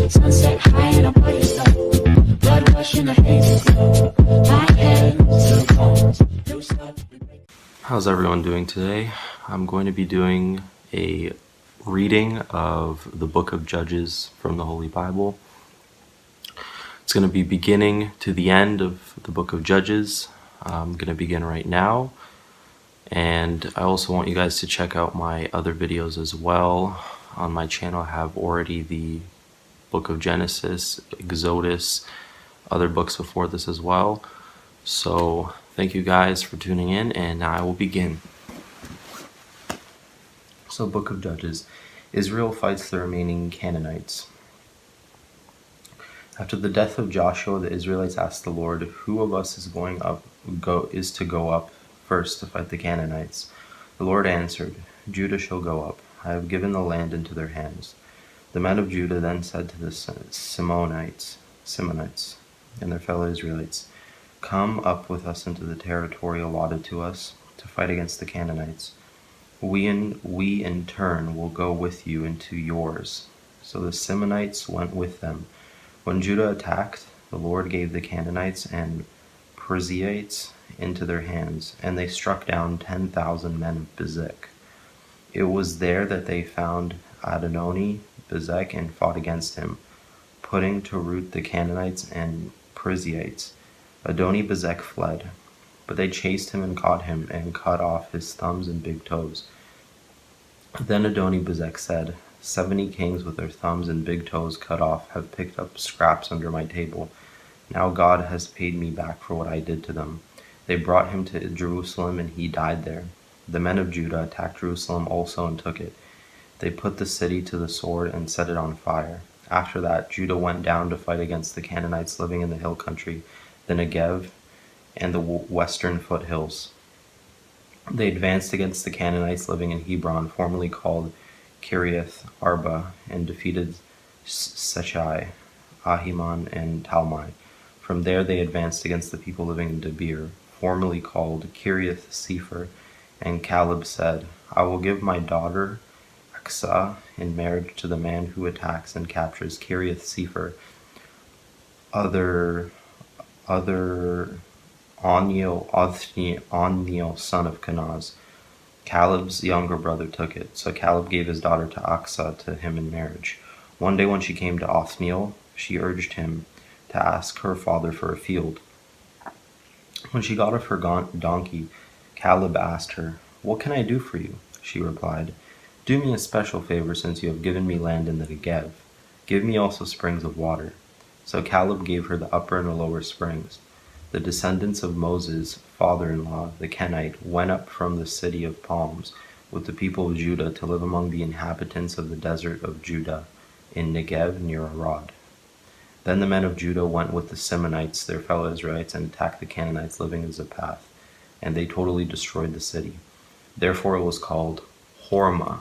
Sunset high and I'm by your side. Blood rush in a hazy glow. My hands to the bones. You stop. How's everyone doing today? I'm going to be doing a reading of the book of Judges from the Holy Bible. It's going to be beginning to the end of the book of Judges. I'm going to begin right now. And I also want you guys to check out my other videos as well. On my channel, I have already the book of Genesis, Exodus, other books before this as well. So thank you guys for tuning in, and now I will begin. So book of Judges. Israel fights the remaining Canaanites. After the death of Joshua, the Israelites asked the Lord, "Who of us is to go up first to fight the Canaanites?" The Lord answered, "Judah shall go up. I have given the land into their hands." The men of Judah then said to the Simonites and their fellow Israelites, "Come up with us into the territory allotted to us to fight against the Canaanites. We in turn will go with you into yours." So the Simonites went with them. When Judah attacked, the Lord gave the Canaanites and Perizzites into their hands, and they struck down 10,000 men of Bezek. It was there that they found Adonai Bezek and fought against him, putting to rout the Canaanites and Perizzites. Adonai Bezek fled, but they chased him and caught him and cut off his thumbs and big toes. Then Adonai Bezek said, 70 kings with their thumbs and big toes cut off have picked up scraps under my table. Now God has paid me back for what I did to them. They brought him to Jerusalem, and he died there. The men of Judah attacked Jerusalem also and took it. They put the city to the sword and set it on fire. After that, Judah went down to fight against the Canaanites living in the hill country, the Negev, and the western foothills. They advanced against the Canaanites living in Hebron, formerly called Kiriath Arba, and defeated Sechai, Ahiman, and Talmai. From there they advanced against the people living in Debir, formerly called Kiriath Sefer, and Caleb said, "I will give my daughter Aksah in marriage to the man who attacks and captures Kiriath Sefer." Other Othniel, son of Kenaz, Caleb's younger brother, took it. So Caleb gave his daughter to Aksah to him in marriage. One day when she came to Othniel, she urged him to ask her father for a field. When she got off her donkey, Caleb asked her, "What can I do for you?" She replied, "Do me a special favor, since you have given me land in the Negev. Give me also springs of water." So Caleb gave her the upper and the lower springs. The descendants of Moses' father-in-law, the Kenite, went up from the city of palms with the people of Judah to live among the inhabitants of the desert of Judah in Negev near Arad. Then the men of Judah went with the Simonites, their fellow Israelites, and attacked the Canaanites living in Zaphath, and they totally destroyed the city. Therefore it was called Hormah.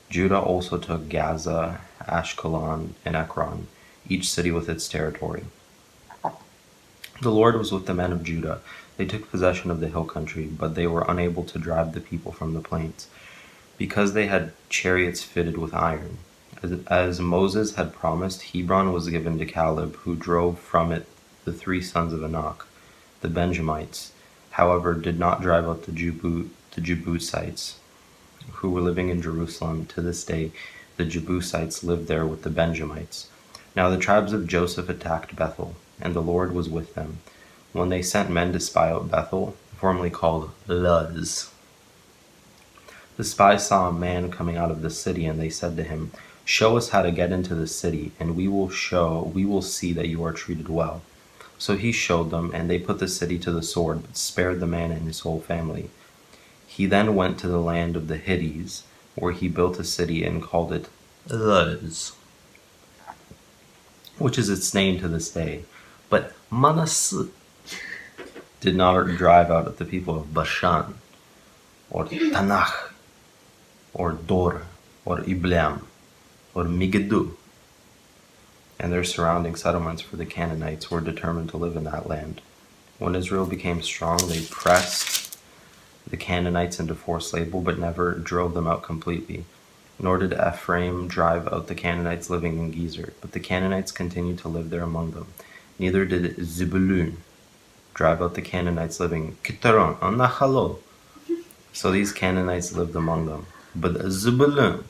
Judah also took Gaza, Ashkelon, and Ekron, each city with its territory. The Lord was with the men of Judah. They took possession of the hill country, but they were unable to drive the people from the plains, because they had chariots fitted with iron. As Moses had promised, Hebron was given to Caleb, who drove from it the 3 sons of Anak, the Benjamites, however did not drive out the Jebusites, who were living in Jerusalem. To this day, the Jebusites lived there with the Benjamites. Now the tribes of Joseph attacked Bethel, and the Lord was with them, when they sent men to spy out Bethel, formerly called Luz. The spies saw a man coming out of the city, and they said to him, "Show us how to get into the city, and we will see that you are treated well." So he showed them, and they put the city to the sword, but spared the man and his whole family. He then went to the land of the Hittites, where he built a city and called it Luz, which is its name to this day. But Manasseh did not drive out the people of Bashan, or Tanakh, or Dor, or Ibleam, or Megiddo, and their surrounding settlements, for the Canaanites were determined to live in that land. When Israel became strong, they pressed the Canaanites into forced labor, but never drove them out completely. Nor did Ephraim drive out the Canaanites living in Gezer, but the Canaanites continued to live there among them. Neither did Zebulun drive out the Canaanites living in Kitron and Nachalot. So these Canaanites lived among them. But Zebulun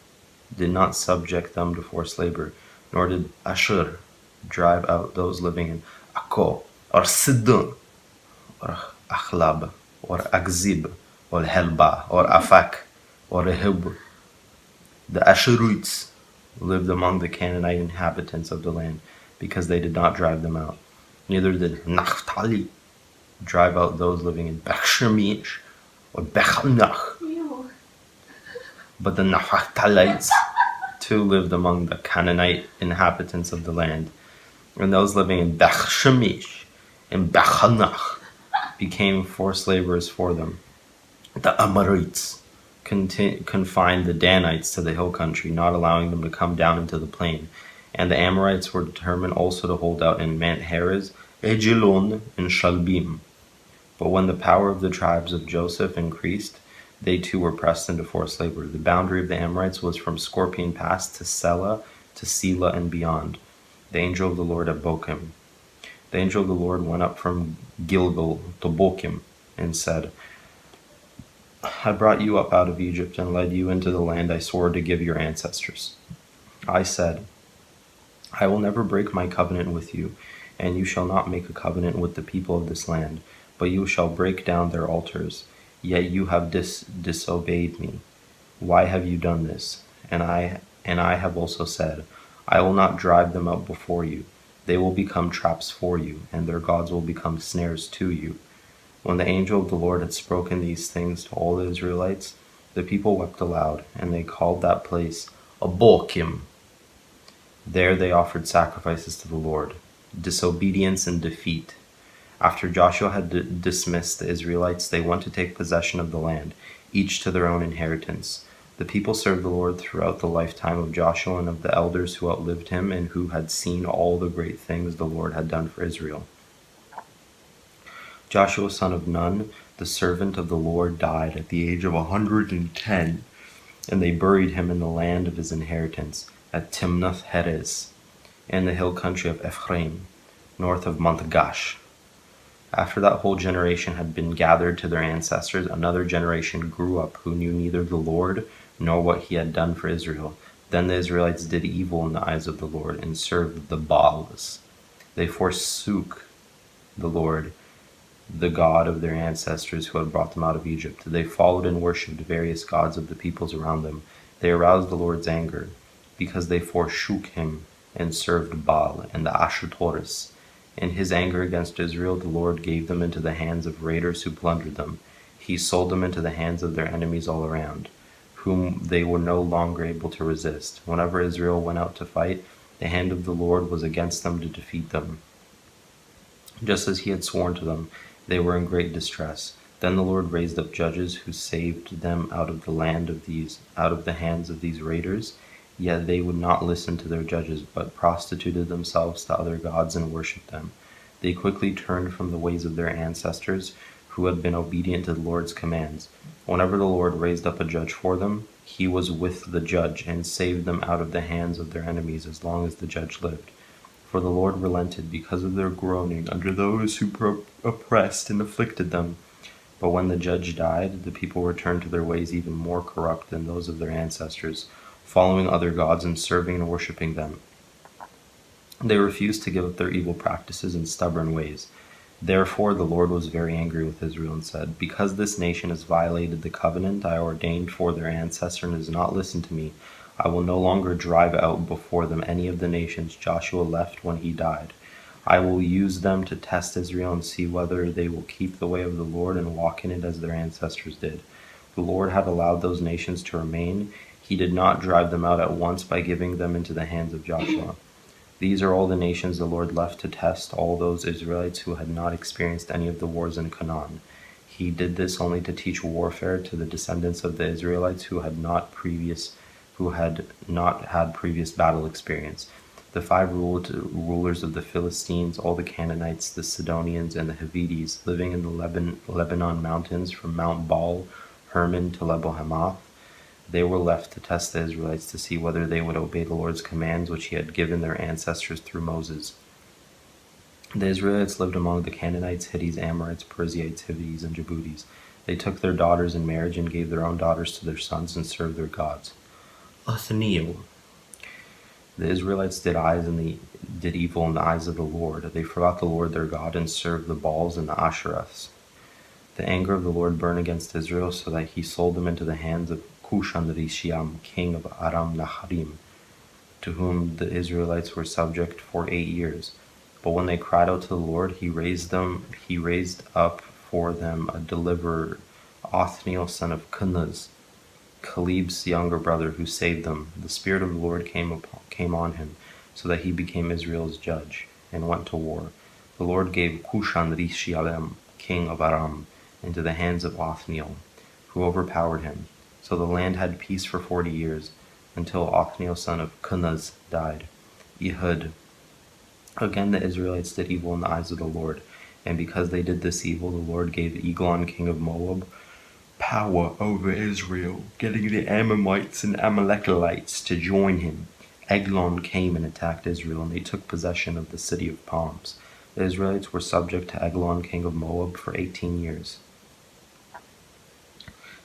did not subject them to forced labor, nor did Asher drive out those living in Akko, or Sidon, or Achlab, or Akzib, or Helba, or Afak, or Rehub. The Asherites lived among the Canaanite inhabitants of the land, because they did not drive them out. Neither did Naphtali drive out those living in Beth-Shemesh or Beth-Anach. But the Naphtalites too lived among the Canaanite inhabitants of the land, and those living in Beth-Shemesh and Beth-Anach became forced laborers for them. The Amorites confined the Danites to the hill country, not allowing them to come down into the plain. And the Amorites were determined also to hold out in Mount Heres, Ajalon, and Shalbim. But when the power of the tribes of Joseph increased, they too were pressed into forced labor. The boundary of the Amorites was from Scorpion Pass to Selah, to Selah, and beyond. The angel of the Lord at Bochim. The angel of the Lord went up from Gilgal to Bochim, and said, I brought you up out of Egypt and led you into the land I swore to give your ancestors. I said, I will never break my covenant with you, and you shall not make a covenant with the people of this land, but you shall break down their altars. Yet you have disobeyed me. Why have you done this? And I have also said, I will not drive them out before you. They will become traps for you, and their gods will become snares to you. When the angel of the Lord had spoken these things to all the Israelites, the people wept aloud, and they called that place Bochim. There they offered sacrifices to the Lord, disobedience and defeat. After Joshua had dismissed the Israelites, they went to take possession of the land, each to their own inheritance. The people served the Lord throughout the lifetime of Joshua and of the elders who outlived him and who had seen all the great things the Lord had done for Israel. Joshua son of Nun, the servant of the Lord, died at the age of 110, and they buried him in the land of his inheritance, at Timnath Heres, in the hill country of Ephraim, north of Mount Gash. After that whole generation had been gathered to their ancestors, another generation grew up who knew neither the Lord nor what he had done for Israel. Then the Israelites did evil in the eyes of the Lord and served the Baals. They forsook the Lord, the God of their ancestors who had brought them out of Egypt. They followed and worshipped various gods of the peoples around them. They aroused the Lord's anger, because they forsook him and served Baal and the Ashtaroth. In his anger against Israel, the Lord gave them into the hands of raiders who plundered them. He sold them into the hands of their enemies all around, whom they were no longer able to resist. Whenever Israel went out to fight, the hand of the Lord was against them to defeat them. Just as he had sworn to them, they were in great distress. Then the Lord raised up judges who saved them out of the hands of these raiders. Yet they would not listen to their judges, but prostituted themselves to other gods and worshipped them. They quickly turned from the ways of their ancestors, who had been obedient to the Lord's commands. Whenever the Lord raised up a judge for them, he was with the judge and saved them out of the hands of their enemies as long as the judge lived. For the Lord relented because of their groaning under those who oppressed and afflicted them. But when the judge died, the people returned to their ways even more corrupt than those of their ancestors, following other gods and serving and worshipping them. They refused to give up their evil practices and stubborn ways. Therefore the Lord was very angry with Israel and said, Because this nation has violated the covenant I ordained for their ancestor and has not listened to me, I will no longer drive out before them any of the nations Joshua left when he died. I will use them to test Israel and see whether they will keep the way of the Lord and walk in it as their ancestors did. The Lord had allowed those nations to remain. He did not drive them out at once by giving them into the hands of Joshua. These are all the nations the Lord left to test all those Israelites who had not experienced any of the wars in Canaan. He did this only to teach warfare to the descendants of the Israelites who had not had previous battle experience. The 5 rulers of the Philistines, all the Canaanites, the Sidonians, and the Hivites, living in the Lebanon mountains from Mount Baal Hermon to Lebo Hamath, They were left to test the Israelites to see whether they would obey the Lord's commands which he had given their ancestors through Moses. The Israelites lived among the Canaanites, Hittites, Amorites, Perizzites, Hivites, and Jebusites. They took their daughters in marriage and gave their own daughters to their sons and served their gods. Othniel. The Israelites did evil in the eyes of the Lord. They forgot the Lord their God and served the Baals and the Ashereths. The anger of the Lord burned against Israel, so that he sold them into the hands of Cushan-Rishathaim, king of Aram-Naharaim, to whom the Israelites were subject for 8 years. But when they cried out to the Lord, he raised up for them a deliverer, Othniel son of Kenaz, Caleb's younger brother, who saved them. The Spirit of the Lord came on him, so that he became Israel's judge, and went to war. The Lord gave Cushan-Rishathaim, king of Aram, into the hands of Othniel, who overpowered him. So the land had peace for 40 years, until Othniel son of Kenaz died. Ehud. Again the Israelites did evil in the eyes of the Lord, and because they did this evil, the Lord gave Eglon king of Moab power over Israel, getting the Ammonites and Amalekites to join him. Eglon came and attacked Israel, and they took possession of the city of palms. The Israelites were subject to Eglon king of Moab for 18 years.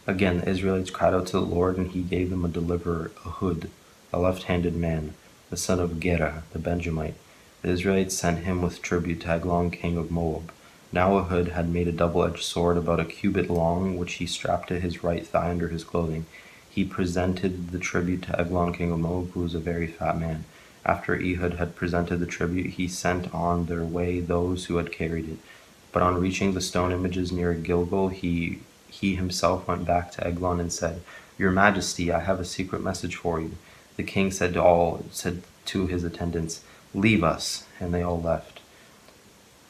Again the Israelites cried out to the Lord, and he gave them a deliverer, Ehud, a left-handed man, the son of Gera, the Benjamite. The Israelites sent him with tribute to Eglon king of Moab. Now Ehud had made a double-edged sword about a cubit long, which he strapped to his right thigh under his clothing. He presented the tribute to Eglon king of Moab, who was a very fat man. After Ehud had presented the tribute, he sent on their way those who had carried it. But on reaching the stone images near Gilgal, he himself went back to Eglon and said, "Your Majesty, I have a secret message for you." The king said to his attendants, "Leave us," and they all left.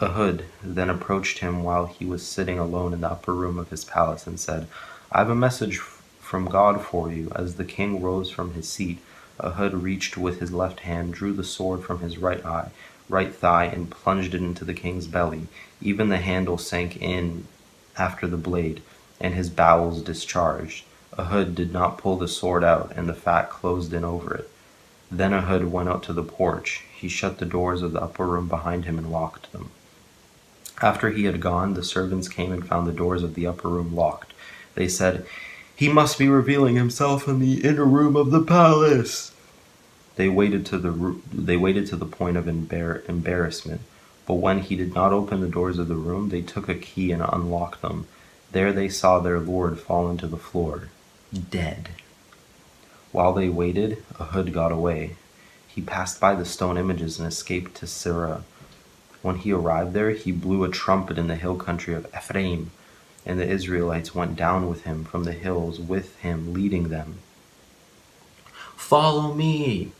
Ehud then approached him while he was sitting alone in the upper room of his palace and said, "I have a message from God for you." As the king rose from his seat, Ehud reached with his left hand, drew the sword from his right thigh, and plunged it into the king's belly. Even the handle sank in after the blade, and his bowels discharged. Ehud did not pull the sword out, and the fat closed in over it. Then Ehud went out to the porch. He shut the doors of the upper room behind him and locked them. After he had gone, the servants came and found the doors of the upper room locked. They said, "He must be revealing himself in the inner room of the palace." They waited to the point of embarrassment, but when he did not open the doors of the room, they took a key and unlocked them. There they saw their lord fallen to the floor, dead. While they waited, Ehud got away. He passed by the stone images and escaped to Sirah. When he arrived there, he blew a trumpet in the hill country of Ephraim, and the Israelites went down with him from the hills, with him leading them. "Follow me,"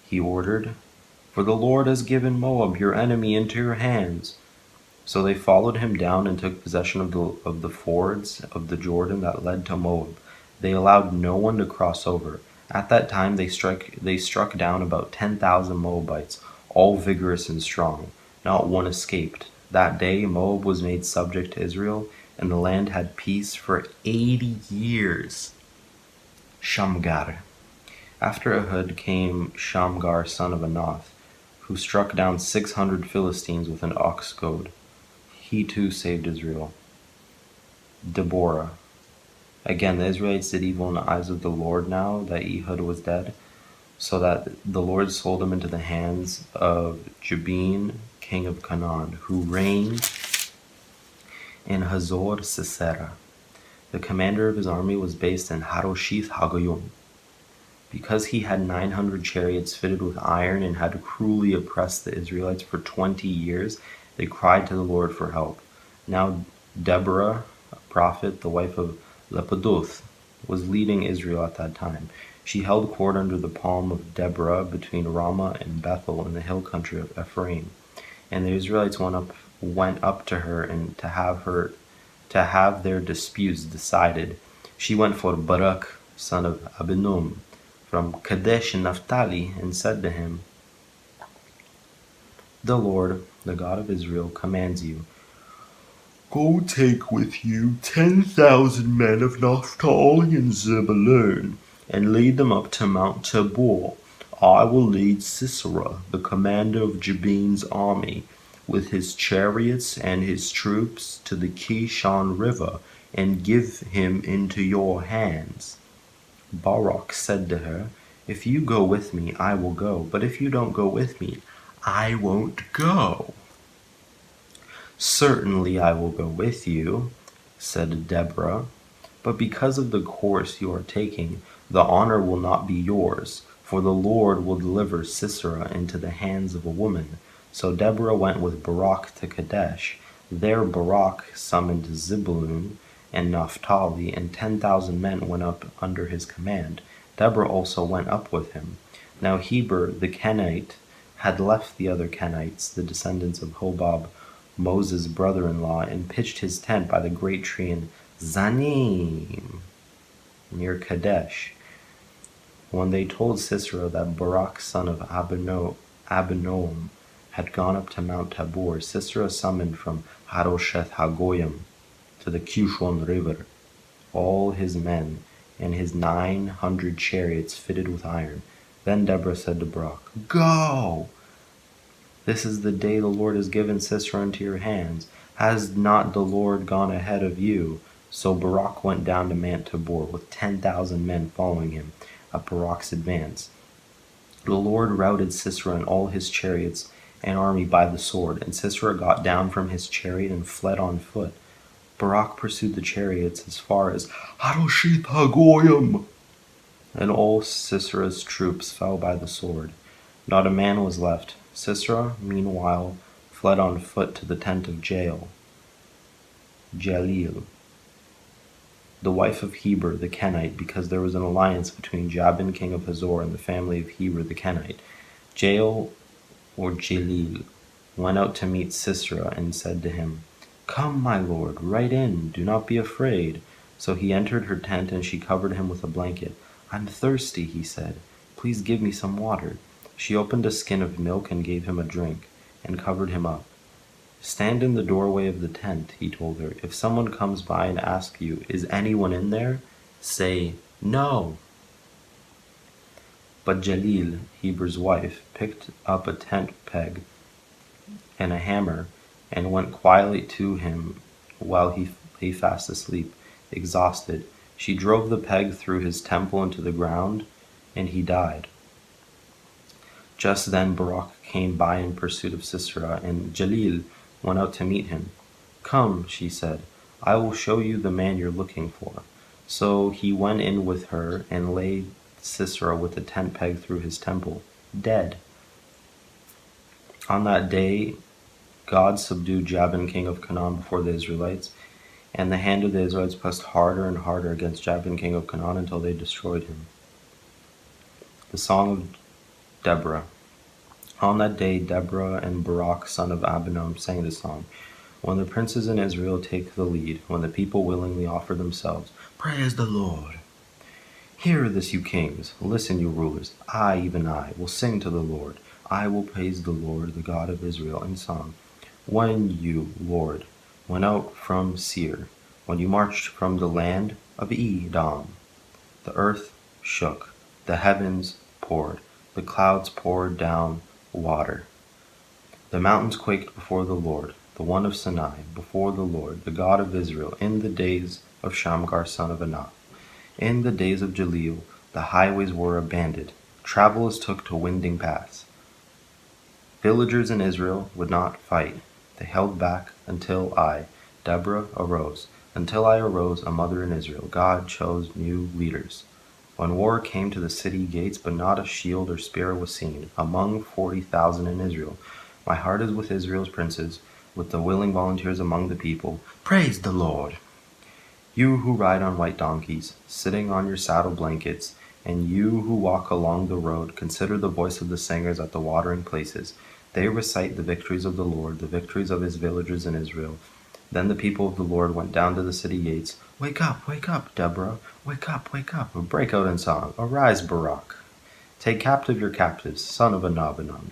he ordered, "for the Lord has given Moab, your enemy, into your hands." So they followed him down and took possession of the fords of the Jordan that led to Moab. They allowed no one to cross over. At that time they struck down about 10,000 Moabites, all vigorous and strong. Not one escaped. That day Moab was made subject to Israel, and the land had peace for 80 years. Shamgar. After Ehud came Shamgar son of Anath, who struck down 600 Philistines with an ox goad. He too saved Israel. Deborah. Again, the Israelites did evil in the eyes of the Lord now that Ehud was dead, so that the Lord sold him into the hands of Jabin, king of Canaan, who reigned in Hazor Sisera. The commander of his army was based in Harosheth Hagoyim. Because he had 900 chariots fitted with iron and had cruelly oppressed the Israelites for 20 years, they cried to the Lord for help. Now Deborah, a prophet, the wife of Lepidoth, was leading Israel at that time. She held court under the palm of Deborah between Ramah and Bethel in the hill country of Ephraim. And the Israelites went up to her and to have their disputes decided. She went for Barak, son of Abinum, from Kadesh in Naphtali, and said to him, "The Lord, the God of Israel, commands you, Go take with you 10,000 men of Naphtali and Zebulun, and lead them up to Mount Tabor. I will lead Sisera, the commander of Jabin's army, with his chariots and his troops to the Kishon River, and give him into your hands. Barak said to her, If you go with me, I will go, but if you don't go with me, I won't go. Certainly I will go with you, said Deborah, but because of the course you are taking, the honor will not be yours, for the Lord will deliver Sisera into the hands of a woman. So Deborah went with Barak to Kadesh. There Barak summoned Zebulun and Naphtali, and 10,000 men went up under his command. Deborah also went up with him. Now Heber the Kenite had left the other Kenites, the descendants of Hobab, Moses' brother-in-law, and pitched his tent by the great tree in Zanim, near Kadesh. When they told Sisera that Barak son of Abinoam had gone up to Mount Tabor, Sisera summoned from Harosheth Hagoyim to the Kishon River all his men and his 900 chariots fitted with iron. Then Deborah said to Barak, Go! This is the day the Lord has given Sisera into your hands. Has not the Lord gone ahead of you? So Barak went down to Mount Tabor with 10,000 men following him at Barak's advance. The Lord routed Sisera and all his chariots and army by the sword, and Sisera got down from his chariot and fled on foot. Barak pursued the chariots as far as Harosheth Hagoyim, and all Sisera's troops fell by the sword. Not a man was left. Sisera, meanwhile, fled on foot to the tent of Jalil, the wife of Heber the Kenite, because there was an alliance between Jabin king of Hazor and the family of Heber the Kenite. Jael, or Jalil, went out to meet Sisera and said to him, Come, my lord, right in, do not be afraid. So he entered her tent, and she covered him with a blanket. I'm thirsty, he said. Please give me some water. She opened a skin of milk and gave him a drink, and covered him up. Stand in the doorway of the tent, he told her. If someone comes by and asks you, Is anyone in there? Say, No. But Jalil, Heber's wife, picked up a tent peg and a hammer, and went quietly to him while he lay fast asleep, exhausted. She drove the peg through his temple into the ground, and he died. Just then Barak came by in pursuit of Sisera, and Jalil went out to meet him. Come, she said, I will show you the man you're looking for. So he went in with her and laid Sisera with a tent peg through his temple, dead. On that day God subdued Jabin king of Canaan before the Israelites, and the hand of the Israelites pressed harder and harder against Jabin king of Canaan until they destroyed him. The Song of Deborah. On that day Deborah and Barak son of Abinoam sang this song. When the princes in Israel take the lead, when the people willingly offer themselves, praise the Lord. Hear this, you kings. Listen, you rulers. I, even I, will sing to the Lord. I will praise the Lord, the God of Israel, in song. When you, Lord, went out from Seir, when you marched from the land of Edom, the earth shook, the heavens poured, the clouds poured down water. The mountains quaked before the Lord, the one of Sinai, before the Lord, the God of Israel, in the days of Shamgar son of Anath. In the days of Jalil, the highways were abandoned, travelers took to winding paths. Villagers in Israel would not fight. They held back until I, Deborah, arose. Until I arose, a mother in Israel. God chose new leaders. When war came to the city gates, but not a shield or spear was seen, among 40,000 in Israel. My heart is with Israel's princes, with the willing volunteers among the people. Praise the Lord! You who ride on white donkeys, sitting on your saddle blankets, and you who walk along the road, consider the voice of the singers at the watering places. They recite the victories of the Lord, the victories of his villagers in Israel. Then the people of the Lord went down to the city gates. Wake up, Deborah. Wake up, break out in song. Arise, Barak. Take captive your captives, son of Anabanon.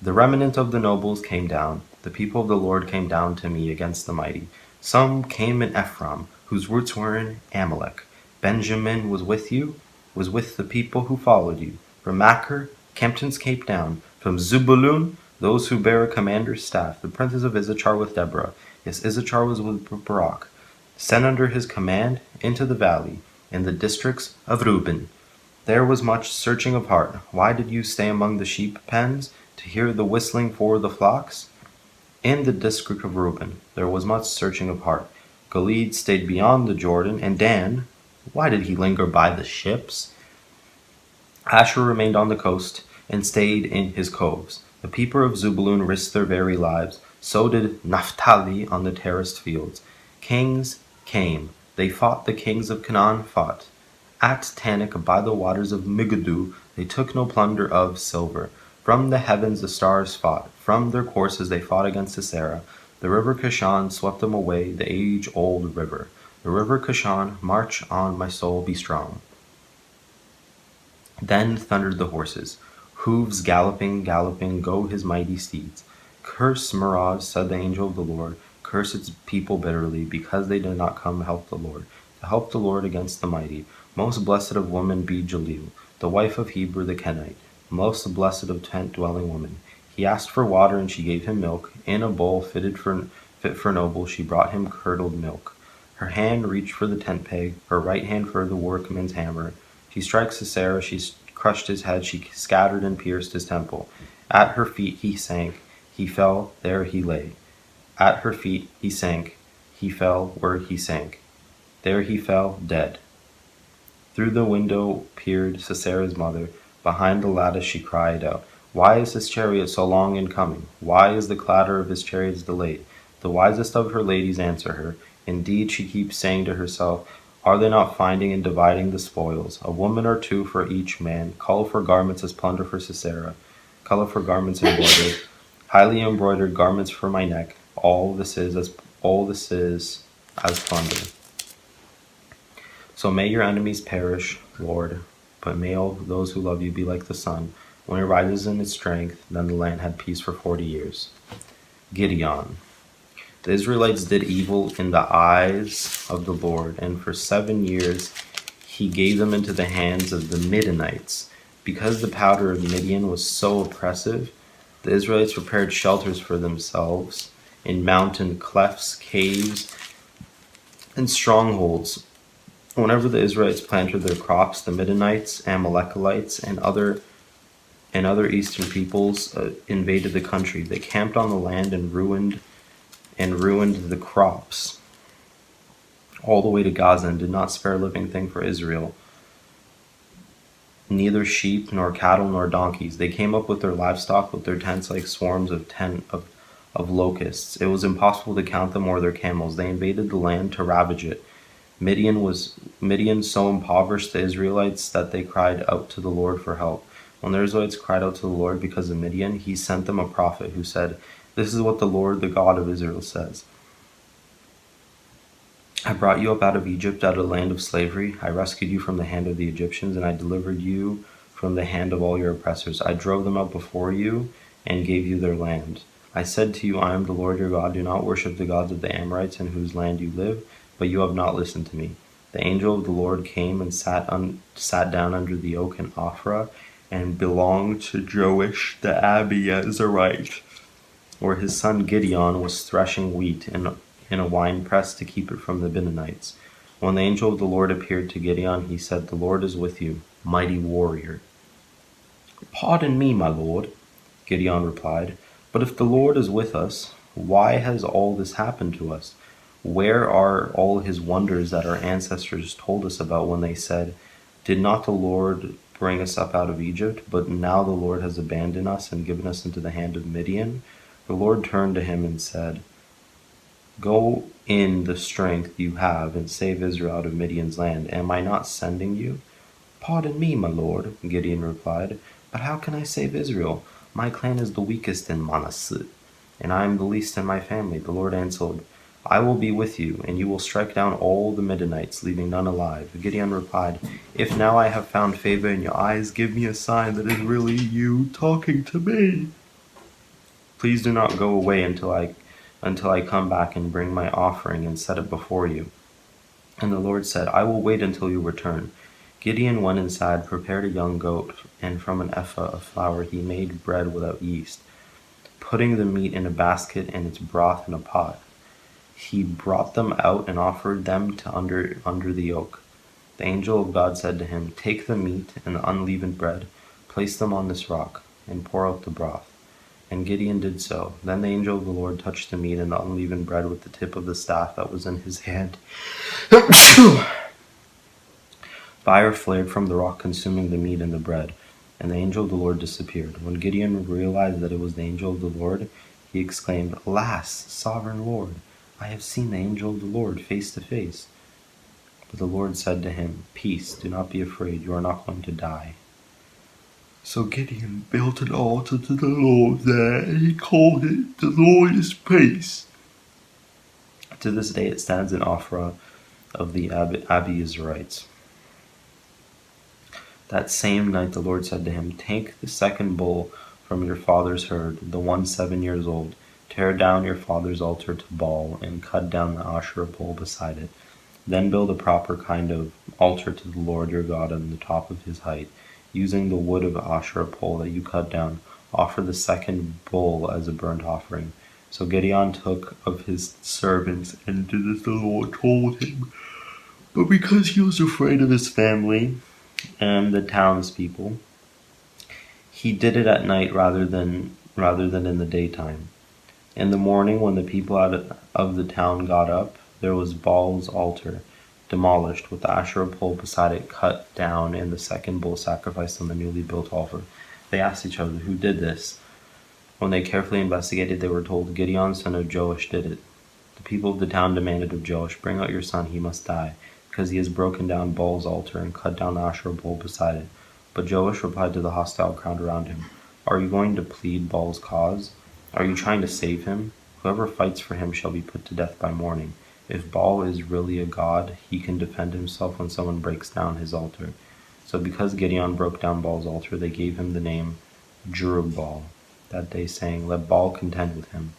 The remnant of the nobles came down. The people of the Lord came down to me against the mighty. Some came in Ephraim, whose roots were in Amalek. Benjamin was with you, was with the people who followed you. From Machir, Kemptons came down. From Zebulun, those who bear a commander's staff. The princes of Issachar with Deborah. Yes, Issachar was with Barak. Sent under his command into the valley, in the districts of Reuben. There was much searching of heart. Why did you stay among the sheep pens, to hear the whistling for the flocks? In the district of Reuben there was much searching of heart. Gilead stayed beyond the Jordan, and Dan, why did he linger by the ships? Asher remained on the coast, and stayed in his coves. The people of Zebulun risked their very lives. So did Naphtali on the terraced fields. Kings came. They fought. The kings of Canaan fought. At Tanakh by the waters of Megiddo they took no plunder of silver. From the heavens the stars fought. From their courses they fought against Sisera. The river Kishon swept them away, the age-old river. The river Kishon, march on, my soul, be strong. Then thundered the horses. Hooves galloping, galloping, go his mighty steeds. Curse Meroz, said the angel of the Lord. Curse its people bitterly, because they did not come to help the Lord against the mighty. Most blessed of women be Jalil, the wife of Heber the Kenite, most blessed of tent-dwelling women. He asked for water, and she gave him milk. In a bowl fit for noble, she brought him curdled milk. Her hand reached for the tent peg, her right hand for the workman's hammer. She struck Sisera, she crushed his head, she scattered and pierced his temple. At her feet he sank, he fell, there he lay. At her feet he sank, he fell where he sank. There he fell, dead. Through the window peered Sisera's mother. Behind the lattice she cried out, why is his chariot so long in coming? Why is the clatter of his chariots delayed? The wisest of her ladies answer her. Indeed, she keeps saying to herself, are they not finding and dividing the spoils? A woman or two for each man. Colorful garments as plunder for Sisera. Colorful garments embroidered. Highly embroidered garments for my neck. All this is as plunder. So may your enemies perish, Lord, but may all those who love you be like the sun. When it rises in its strength, then the land had peace for 40 years. Gideon. The Israelites did evil in the eyes of the Lord, and for 7 years he gave them into the hands of the Midianites. Because the powder of Midian was so oppressive, the Israelites prepared shelters for themselves in mountain clefts, caves, and strongholds. Whenever the Israelites planted their crops, the Midianites, Amalekites, and other eastern peoples invaded the country. They camped on the land and ruined the crops all the way to Gaza, and did not spare a living thing for Israel, neither sheep nor cattle nor donkeys. They came up with their livestock with their tents like swarms of locusts. It was impossible to count them or their camels. They invaded the land to ravage it. Midian so impoverished the Israelites that they cried out to the Lord for help. When the Israelites cried out to the Lord because of Midian, he sent them a prophet who said, this is what the Lord, the God of Israel, says. I brought you up out of Egypt, out of the land of slavery. I rescued you from the hand of the Egyptians, and I delivered you from the hand of all your oppressors. I drove them out before you and gave you their land. I said to you, I am the Lord your God. Do not worship the gods of the Amorites in whose land you live, but you have not listened to me. The angel of the Lord came and sat down under the oak in Ophrah, and belonged to Joash the Abiezrite, where his son Gideon was threshing wheat in a winepress to keep it from the Midianites. When the angel of the Lord appeared to Gideon, he said, the Lord is with you, mighty warrior. Pardon me, my lord, Gideon replied, but if the Lord is with us, why has all this happened to us? Where are all his wonders that our ancestors told us about when they said, did not the Lord bring us up out of Egypt, but now the Lord has abandoned us and given us into the hand of Midian? The Lord turned to him and said, go in the strength you have and save Israel out of Midian's land. Am I not sending you? Pardon me, my lord, Gideon replied, but how can I save Israel? My clan is the weakest in Manasseh, and I am the least in my family. The Lord answered, I will be with you, and you will strike down all the Midianites, leaving none alive. Gideon replied, if now I have found favor in your eyes, give me a sign that is really you talking to me. Please do not go away until I come back and bring my offering and set it before you." And the Lord said, "I will wait until you return." Gideon went inside, prepared a young goat, and from an ephah of flour he made bread without yeast. Putting the meat in a basket and its broth in a pot, he brought them out and offered them to under the yoke. The angel of God said to him, "Take the meat and the unleavened bread, place them on this rock, and pour out the broth." And Gideon did so. Then the angel of the Lord touched the meat and the unleavened bread with the tip of the staff that was in his hand. Fire flared from the rock, consuming the meat and the bread, and the angel of the Lord disappeared. When Gideon realized that it was the angel of the Lord, he exclaimed, "Alas, sovereign Lord, I have seen the angel of the Lord face to face." But the Lord said to him, "Peace, do not be afraid, you are not going to die." So Gideon built an altar to the Lord there, and he called it, "The Lord is Peace." To this day it stands in Ophrah of the Abiezrites. That same night the Lord said to him, "Take the second bull from your father's herd, the one 7 years old. Tear down your father's altar to Baal, and cut down the Asherah pole beside it. Then build a proper kind of altar to the Lord your God on the top of his height. Using the wood of Asherah pole that you cut down, offer the second bull as a burnt offering." So Gideon took of his servants and did as the Lord told him. But because he was afraid of his family and the townspeople, he did it at night rather than in the daytime. In the morning, when the people out of the town got up, there was Baal's altar demolished, with the Asherah pole beside it cut down, and the second bull sacrificed on the newly built altar. They asked each other, "Who did this?" When they carefully investigated, they were told, "Gideon, son of Joash, did it." The people of the town demanded of Joash, "Bring out your son, he must die, because he has broken down Baal's altar and cut down the Asherah pole beside it." But Joash replied to the hostile crowd around him, "Are you going to plead Baal's cause? Are you trying to save him? Whoever fights for him shall be put to death by morning. If Baal is really a god, he can defend himself when someone breaks down his altar." So because Gideon broke down Baal's altar, they gave him the name Jerubbaal that day, saying, "Let Baal contend with him."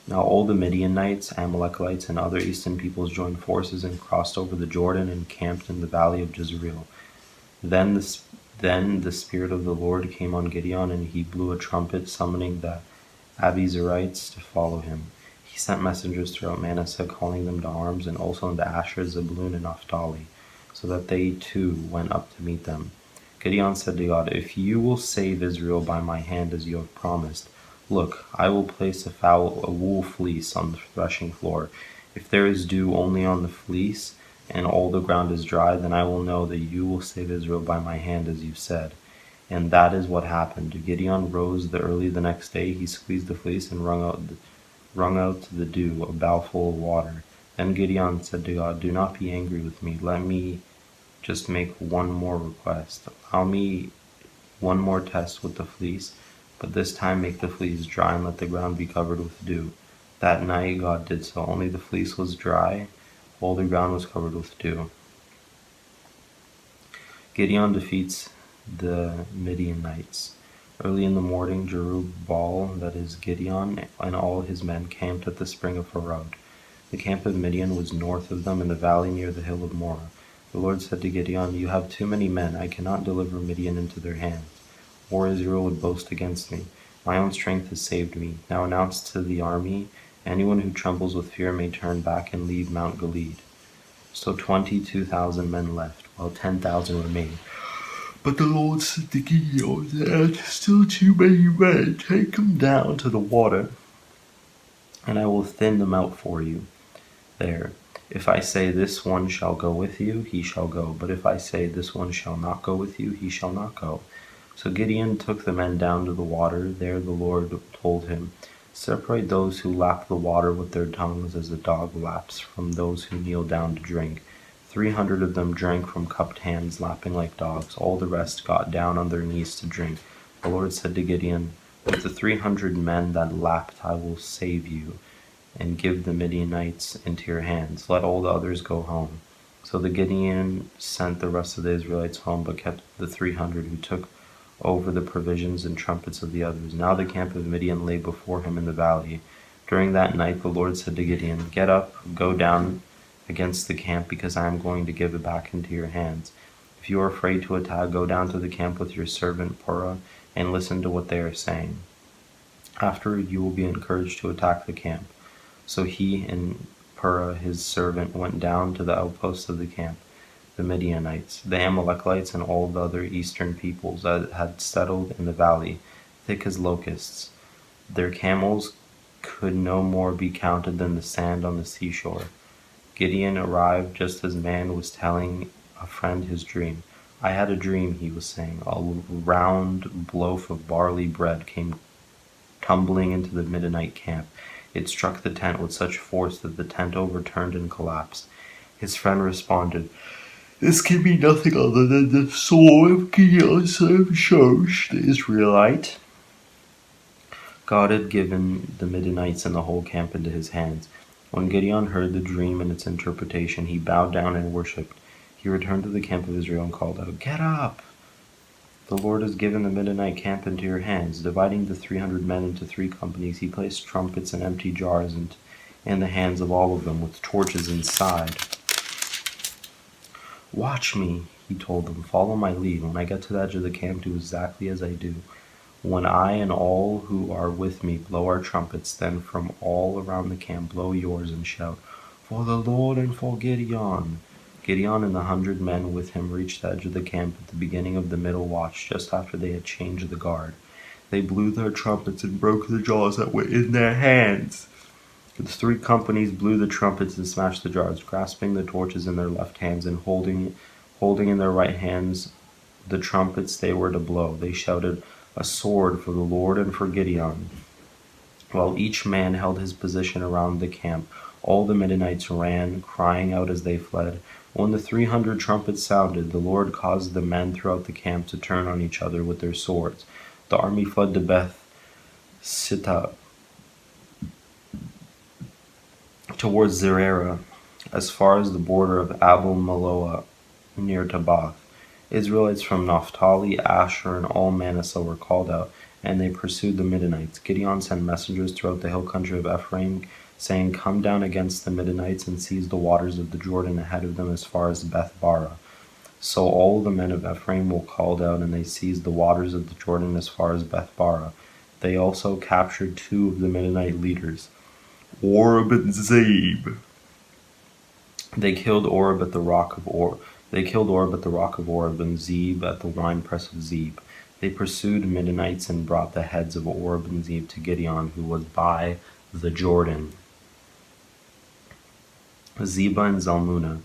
Now all the Midianites, Amalekites, and other eastern peoples joined forces and crossed over the Jordan and camped in the valley of Jezreel. Then the Spirit of the Lord came on Gideon, and he blew a trumpet, summoning the Abiezrites to follow him. He sent messengers throughout Manasseh, calling them to arms, and also into Asher, Zebulun, and Naphtali, so that they too went up to meet them. Gideon said to God, "If you will save Israel by my hand as you have promised, look, I will place a wool fleece on the threshing floor. If there is dew only on the fleece, and all the ground is dry, then I will know that you will save Israel by my hand as you said." And that is what happened. Gideon rose early the next day. He squeezed the fleece and wrung out the dew, a bowlful of water. Then Gideon said to God, "Do not be angry with me. Let me just make one more request. Allow me one more test with the fleece, but this time make the fleece dry and let the ground be covered with dew." That night God did so. Only the fleece was dry, all the ground was covered with dew. Gideon defeats the Midianites. Early in the morning, Jerubbaal, that is Gideon, and all his men camped at the spring of Harod. The camp of Midian was north of them in the valley near the hill of Moreh. The Lord said to Gideon, "You have too many men. I cannot deliver Midian into their hands, or Israel would boast against me. My own strength has saved me. Now announce to the army, anyone who trembles with fear may turn back and leave Mount Gilead." So 22,000 men left, while 10,000 remained. But the Lord said to Gideon, "There are still too many men. Take them down to the water, and I will thin them out for you there. If I say this one shall go with you, he shall go. But if I say this one shall not go with you, he shall not go." So Gideon took the men down to the water. There the Lord told him, "Separate those who lap the water with their tongues as a dog laps from those who kneel down to drink." 300 of them drank from cupped hands, lapping like dogs. All the rest got down on their knees to drink. The Lord said to Gideon, "With the 300 men that lapped I will save you, and give the Midianites into your hands. Let all the others go home." So the Gideon sent the rest of the Israelites home, but kept the 300 who took over the provisions and trumpets of the others. Now the camp of Midian lay before him in the valley. During that night the Lord said to Gideon, "Get up, go down against the camp, because I am going to give it back into your hands. If you are afraid to attack, go down to the camp with your servant Purah and listen to what they are saying. Afterward you will be encouraged to attack the camp." So he and Purah his servant went down to the outposts of the camp. The Midianites, the Amalekites, and all the other eastern peoples that had settled in the valley, thick as locusts. Their camels could no more be counted than the sand on the seashore. Gideon arrived just as man was telling a friend his dream. "I had a dream," he was saying. "A round loaf of barley bread came tumbling into the Midianite camp. It struck the tent with such force that the tent overturned and collapsed." His friend responded, "This can be nothing other than the sword of Gideon, son of Shosh, the Israelite." God had given the Midianites and the whole camp into his hands. When Gideon heard the dream and its interpretation, he bowed down and worshipped. He returned to the camp of Israel and called out, "Get up! The Lord has given the Midianite camp into your hands." Dividing the 300 men into 3 companies, he placed trumpets and empty jars in the hands of all of them, with torches inside. "Watch me," he told them. "Follow my lead. When I get to the edge of the camp, do exactly as I do. When I and all who are with me blow our trumpets, then from all around the camp blow yours and shout, 'For the Lord and for Gideon.'" Gideon and the 100 men with him reached the edge of the camp at the beginning of the middle watch, just after they had changed the guard. They blew their trumpets and broke the jars that were in their hands. The 3 companies blew the trumpets and smashed the jars, grasping the torches in their left hands and holding in their right hands the trumpets they were to blow. They shouted, "A sword for the Lord and for Gideon." While each man held his position around the camp, all the Midianites ran, crying out as they fled. When the 300 trumpets sounded, the Lord caused the men throughout the camp to turn on each other with their swords. The army fled to Beth Sitta, towards Zerera, as far as the border of Abel Maloah, near Tabbath. Israelites from Naphtali, Asher, and all Manasseh were called out, and they pursued the Midianites. Gideon sent messengers throughout the hill country of Ephraim, saying, "Come down against the Midianites and seize the waters of the Jordan ahead of them as far as Beth-barah." So all the men of Ephraim were called out, and they seized the waters of the Jordan as far as Beth-barah. They also captured 2 of the Midianite leaders, Oreb and Zeb. They killed Oreb at the rock of Oreb. And Zeb at the winepress of Zeb. They pursued Midianites and brought the heads of Oreb and Zeb to Gideon, who was by the Jordan. Zebah and Zalmunna.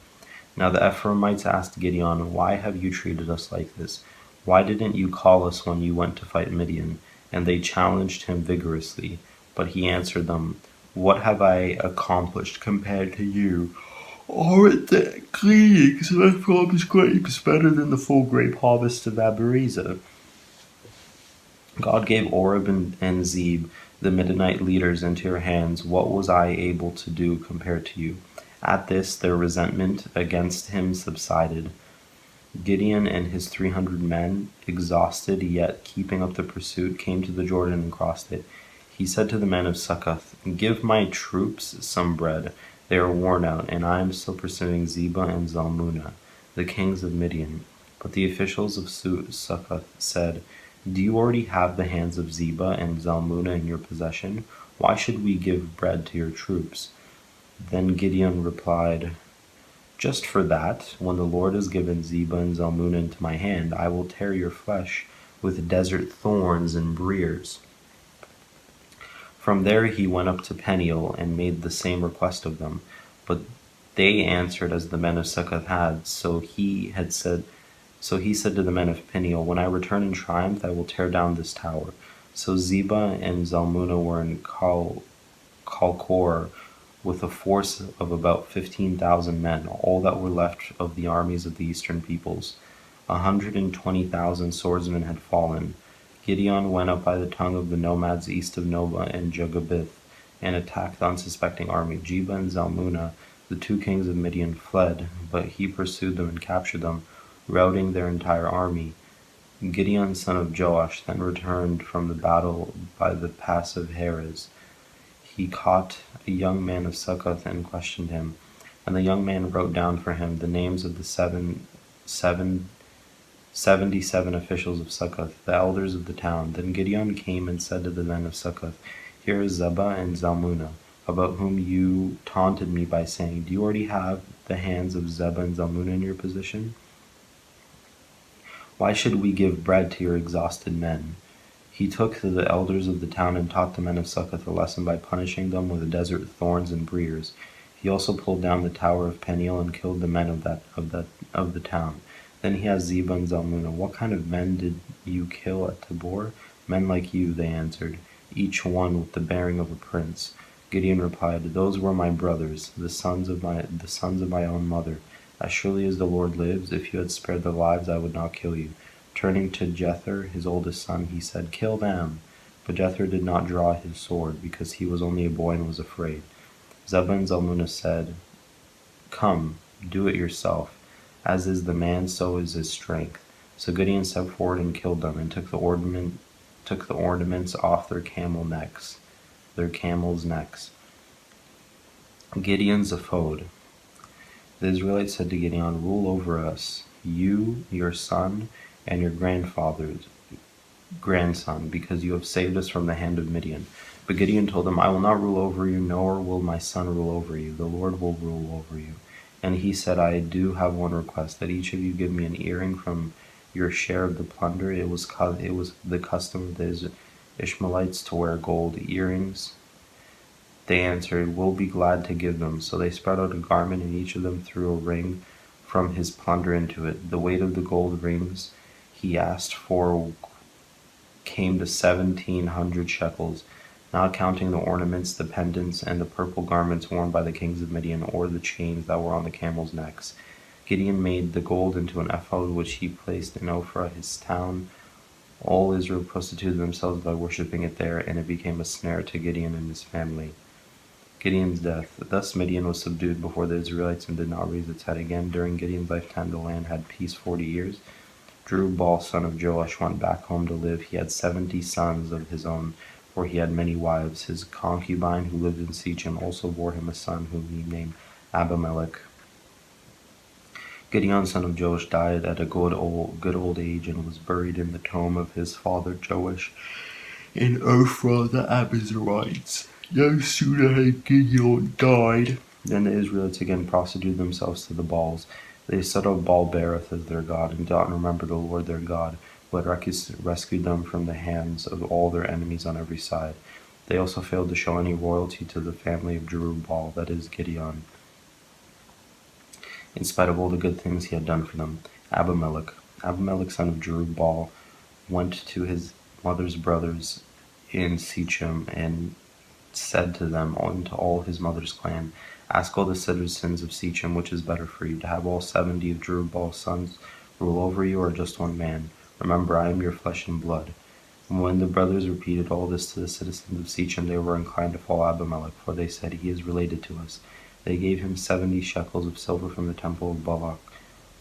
Now the Ephraimites asked Gideon, "Why have you treated us like this? Why didn't you call us when you went to fight Midian?" And they challenged him vigorously. But he answered them, "What have I accomplished compared to you? Aren't the gleanings of Ephraim's grapes better than the full grape harvest of Abariza?" God gave Oreb and Zeb, the Midianite leaders, into your hands. What was I able to do compared to you? At this, their resentment against him subsided. Gideon and his 300 men, exhausted yet keeping up the pursuit, came to the Jordan and crossed it. He said to the men of Succoth, "Give my troops some bread. They are worn out, and I am still pursuing Zebah and Zalmunna, the kings of Midian." But the officials of Succoth said, "Do you already have the hands of Zebah and Zalmunna in your possession? Why should we give bread to your troops?" Then Gideon replied, "Just for that, when the Lord has given Zebah and Zalmunna into my hand, I will tear your flesh with desert thorns and briers." From there he went up to Peniel and made the same request of them. But they answered as the men of Succoth had. So he said to the men of Peniel, "When I return in triumph, I will tear down this tower." So Zebah and Zalmunna were in Kalkor with a force of about 15,000 men, all that were left of the armies of the eastern peoples. 120,000 swordsmen had fallen. Gideon went up by the tongue of the nomads east of Nobah and Jugabith, and attacked the unsuspecting army. Zebah and Zalmunna, the 2 kings of Midian, fled, but he pursued them and captured them, routing their entire army. Gideon son of Joash then returned from the battle by the pass of Heres. He caught a young man of Succoth and questioned him. And the young man wrote down for him the names of the 77 officials of Succoth, the elders of the town. Then Gideon came and said to the men of Succoth, "Here is Zebah and Zalmunna, about whom you taunted me by saying, 'Do you already have the hands of Zebah and Zalmunna in your possession? Why should we give bread to your exhausted men?'" He took the elders of the town and taught the men of Succoth a lesson by punishing them with desert thorns and briers. He also pulled down the tower of Peniel and killed the men of the town. Then he asked Zebah and Zalmunna, "What kind of men did you kill at Tabor?" "Men like you," they answered, "each one with the bearing of a prince." Gideon replied, "Those were my brothers, the sons of my own mother. As surely as the Lord lives, if you had spared their lives, I would not kill you." Turning to Jether, his oldest son, he said, "Kill them." But Jether did not draw his sword, because he was only a boy and was afraid. Zebah and Zalmunna said, "Come, do it yourself. As is the man, so is his strength." So Gideon stepped forward and killed them, and took the ornaments off their camels' necks. Gideon's ephod. The Israelites said to Gideon, "Rule over us, you, your son, and your grandson, because you have saved us from the hand of Midian." But Gideon told them, "I will not rule over you, nor will my son rule over you. The Lord will rule over you." And he said, "I do have one request, that each of you give me an earring from your share of the plunder." It was the custom of the Ishmaelites to wear gold earrings. They answered, "We'll be glad to give them." So they spread out a garment, and each of them threw a ring from his plunder into it. The weight of the gold rings he asked for came to 1,700 shekels, not counting the ornaments, the pendants, and the purple garments worn by the kings of Midian, or the chains that were on the camels' necks. Gideon made the gold into an ephod, which he placed in Ophrah, his town. All Israel prostituted themselves by worshipping it there, and it became a snare to Gideon and his family. Gideon's death. Thus Midian was subdued before the Israelites and did not raise its head again. During Gideon's lifetime, the land had peace 40 years. Jerubbaal, son of Joash, went back home to live. He had 70 sons of his own, for he had many wives. His concubine, who lived in Shechem, also bore him a son, whom he named Abimelech. Gideon, son of Joash, died at a good old age, and was buried in the tomb of his father Joash in Ophrah the Abiezrites. No sooner had Gideon died than the Israelites again prostituted themselves to the Baals. They set up Baal-berith as their god, and did not remember the Lord their God, who had rescued them from the hands of all their enemies on every side. They also failed to show any loyalty to the family of Jerubbaal, that is, Gideon, in spite of all the good things he had done for them. Abimelech, son of Jerubbaal, went to his mother's brothers in Shechem and said to them and to all his mother's clan, "Ask all the citizens of Shechem which is better for you, to have all 70 of Jerubbaal's sons rule over you, or just one man. Remember, I am your flesh and blood." And when the brothers repeated all this to the citizens of Shechem, they were inclined to follow Abimelech, for they said, "He is related to us." They gave him 70 shekels of silver from the temple of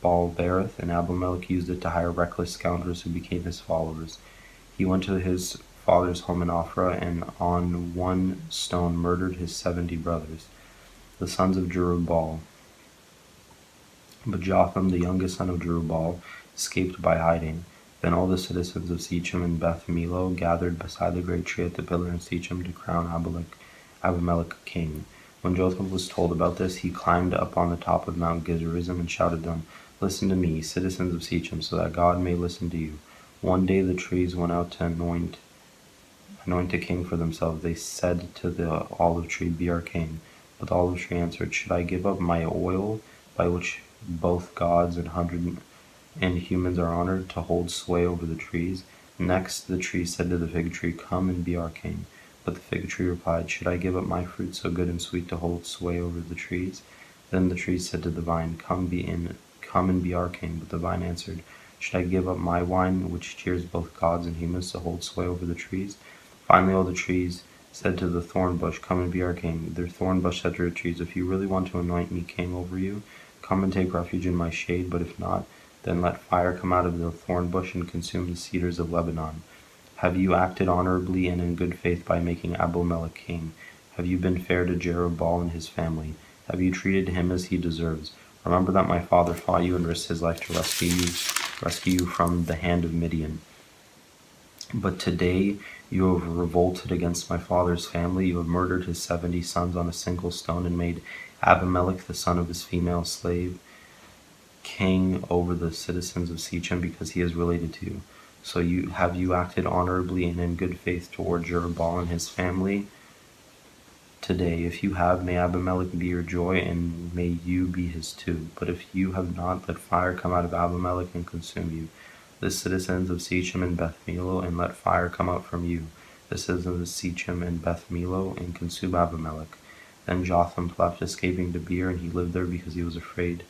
Baal-berith, and Abimelech used it to hire reckless scoundrels who became his followers. He went to his father's home in Ophrah, and on one stone murdered his 70 brothers, the sons of Jerubbaal. But Jotham, the youngest son of Jerubbaal, escaped by hiding. Then all the citizens of Shechem and Beth Millo gathered beside the great tree at the pillar in Shechem to crown Abimelech king. When Jotham was told about this, he climbed up on the top of Mount Gerizim and shouted to them, "Listen to me, citizens of Shechem, so that God may listen to you." One day the trees went out to anoint a king for themselves. They said to the olive tree, "Be our king." But the olive tree answered, "Should I give up my oil, by which both gods and humans are honored, to hold sway over the trees?" Next the tree said to the fig tree, "Come and be our king." But the fig tree replied, "Should I give up my fruit so good and sweet to hold sway over the trees?" Then the tree said to the vine, Come and be our king." But the vine answered, "Should I give up my wine, which cheers both gods and humans, to hold sway over the trees?" Finally all the trees said to the thorn bush, "Come and be our king." The thorn bush said to the trees, "If you really want to anoint me king over you, come and take refuge in my shade, but if not, Then let fire come out of the thorn bush and consume the cedars of Lebanon. Have you acted honorably and in good faith by making Abimelech king? Have you been fair to Jerubbaal and his family? Have you treated him as he deserves? Remember that my father fought you and risked his life to rescue you from the hand of Midian. But today you have revolted against my father's family. You have murdered his 70 sons on a single stone and made Abimelech, the son of his female slave, king over the citizens of Shechem because he is related to you. So have you acted honorably and in good faith toward Jerubbaal and his family? Today, if you have, may Abimelech be your joy, and may you be his too. But if you have not, let fire come out of Abimelech and consume you, the citizens of Shechem and Beth Millo, and let fire come out from you, the citizens of Shechem and Beth Millo, and consume Abimelech. Then Jotham left, escaping to Beer, and he lived there because he was afraid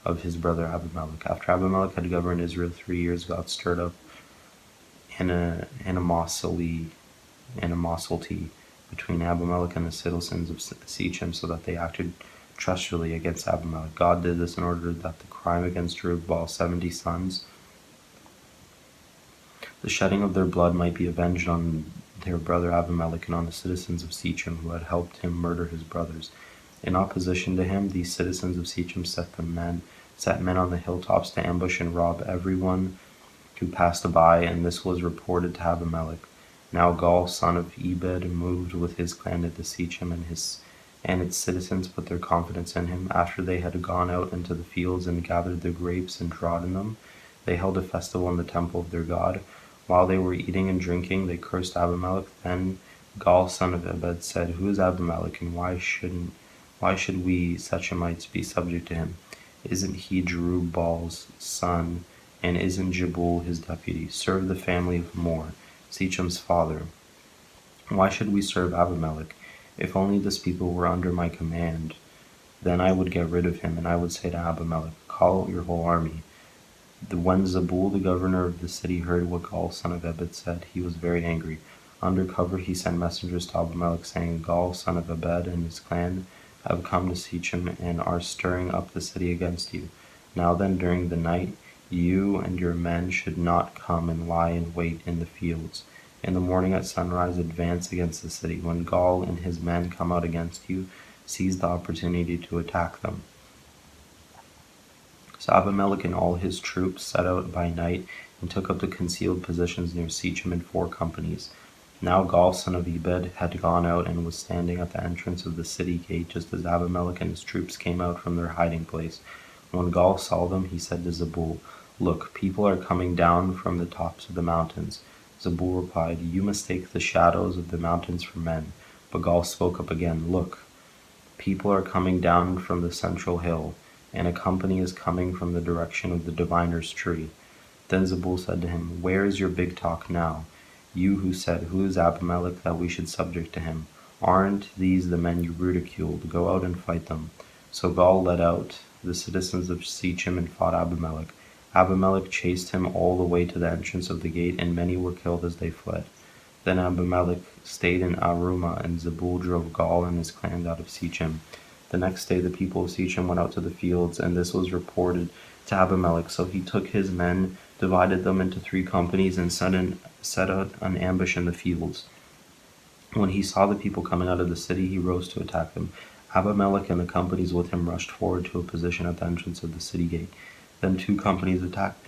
of his brother Abimelech. After Abimelech had governed Israel 3 years, God stirred up animosity between Abimelech and the citizens of Shechem, so that they acted treacherously against Abimelech. God did this in order that the crime against Jerubbaal's 70 sons, the shedding of their blood, might be avenged on their brother Abimelech and on the citizens of Shechem who had helped him murder his brothers. In opposition to him, these citizens of Shechem set men on the hilltops to ambush and rob everyone who passed by, and this was reported to Abimelech. Now Gaal, son of Ebed, moved with his clan into Shechem, and its citizens put their confidence in him. After they had gone out into the fields and gathered the grapes and trodden them, they held a festival in the temple of their God. While they were eating and drinking, they cursed Abimelech. Then Gaal, son of Ebed, said, "Who is Abimelech, and why should we Shechemites be subject to him? Isn't he Jerubbaal's son, and isn't Jebul his deputy? Serve the family of Mor, Shechem's father. Why should we serve Abimelech? If only this people were under my command, then I would get rid of him, and I would say to Abimelech, call out your whole army." When Zebul, the governor of the city, heard what Gaal, son of Ebed, said, he was very angry. Under cover he sent messengers to Abimelech, saying, "Gaal, son of Ebed, and his clan have come to Shechem and are stirring up the city against you. Now then, during the night, you and your men should not come and lie in wait in the fields. In the morning at sunrise, advance against the city. When Gaal and his men come out against you, seize the opportunity to attack them." So Abimelech and all his troops set out by night and took up the concealed positions near Shechem in 4 companies. Now Gaal, son of Ebed, had gone out and was standing at the entrance of the city gate just as Abimelech and his troops came out from their hiding place. When Gaal saw them, he said to Zebul, "Look, people are coming down from the tops of the mountains." Zebul replied, "You mistake the shadows of the mountains for men." But Gaal spoke up again, "Look, people are coming down from the central hill, and a company is coming from the direction of the diviner's tree." Then Zebul said to him, "Where is your big talk now? You who said, 'Who is Abimelech that we should subject to him?' Aren't these the men you ridiculed? Go out and fight them." So Gaal led out the citizens of Shechem and fought Abimelech. Abimelech chased him all the way to the entrance of the gate, and many were killed as they fled. Then Abimelech stayed in Arumah, and Zebul drove Gaal and his clan out of Shechem. The next day the people of Shechem went out to the fields, and this was reported to Abimelech. So he took his men, divided them into 3 companies, and set out an ambush in the fields. When he saw the people coming out of the city, he rose to attack them. Abimelech and the companies with him rushed forward to a position at the entrance of the city gate. Then 2 companies attacked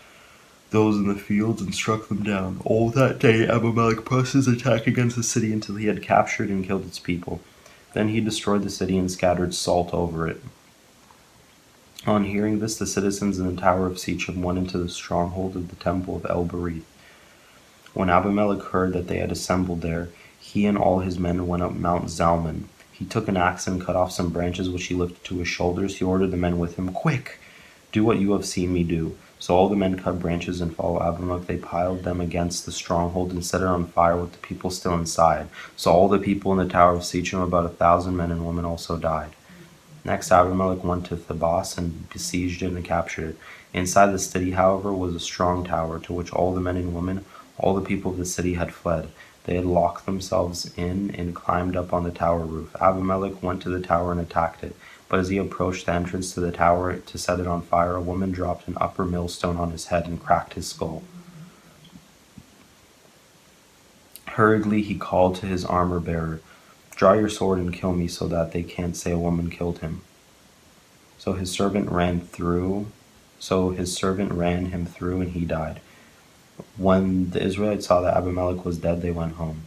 those in the fields and struck them down. All that day Abimelech pressed his attack against the city until he had captured and killed its people. Then he destroyed the city and scattered salt over it. On hearing this, the citizens in the tower of Shechem went into the stronghold of the temple of El-Berith. When Abimelech heard that they had assembled there, he and all his men went up Mount Zalmon. He took an axe and cut off some branches which he lifted to his shoulders. He ordered the men with him, "Quick! Do what you have seen me do." So all the men cut branches and followed Abimelech. They piled them against the stronghold and set it on fire with the people still inside. So all the people in the tower of Shechem, about 1,000 men and women, also died. Next Abimelech went to Thebas and besieged it and captured it. Inside the city, however, was a strong tower, to which all the men and women, all the people of the city had fled. They had locked themselves in and climbed up on the tower roof. Abimelech went to the tower and attacked it, But as he approached the entrance to the tower to set it on fire, a woman dropped an upper millstone on his head and cracked his skull. Hurriedly he called to his armor-bearer, "Draw your sword and kill me so that they can't say a woman killed him." So his servant ran him through, and he died. When the Israelites saw that Abimelech was dead, they went home.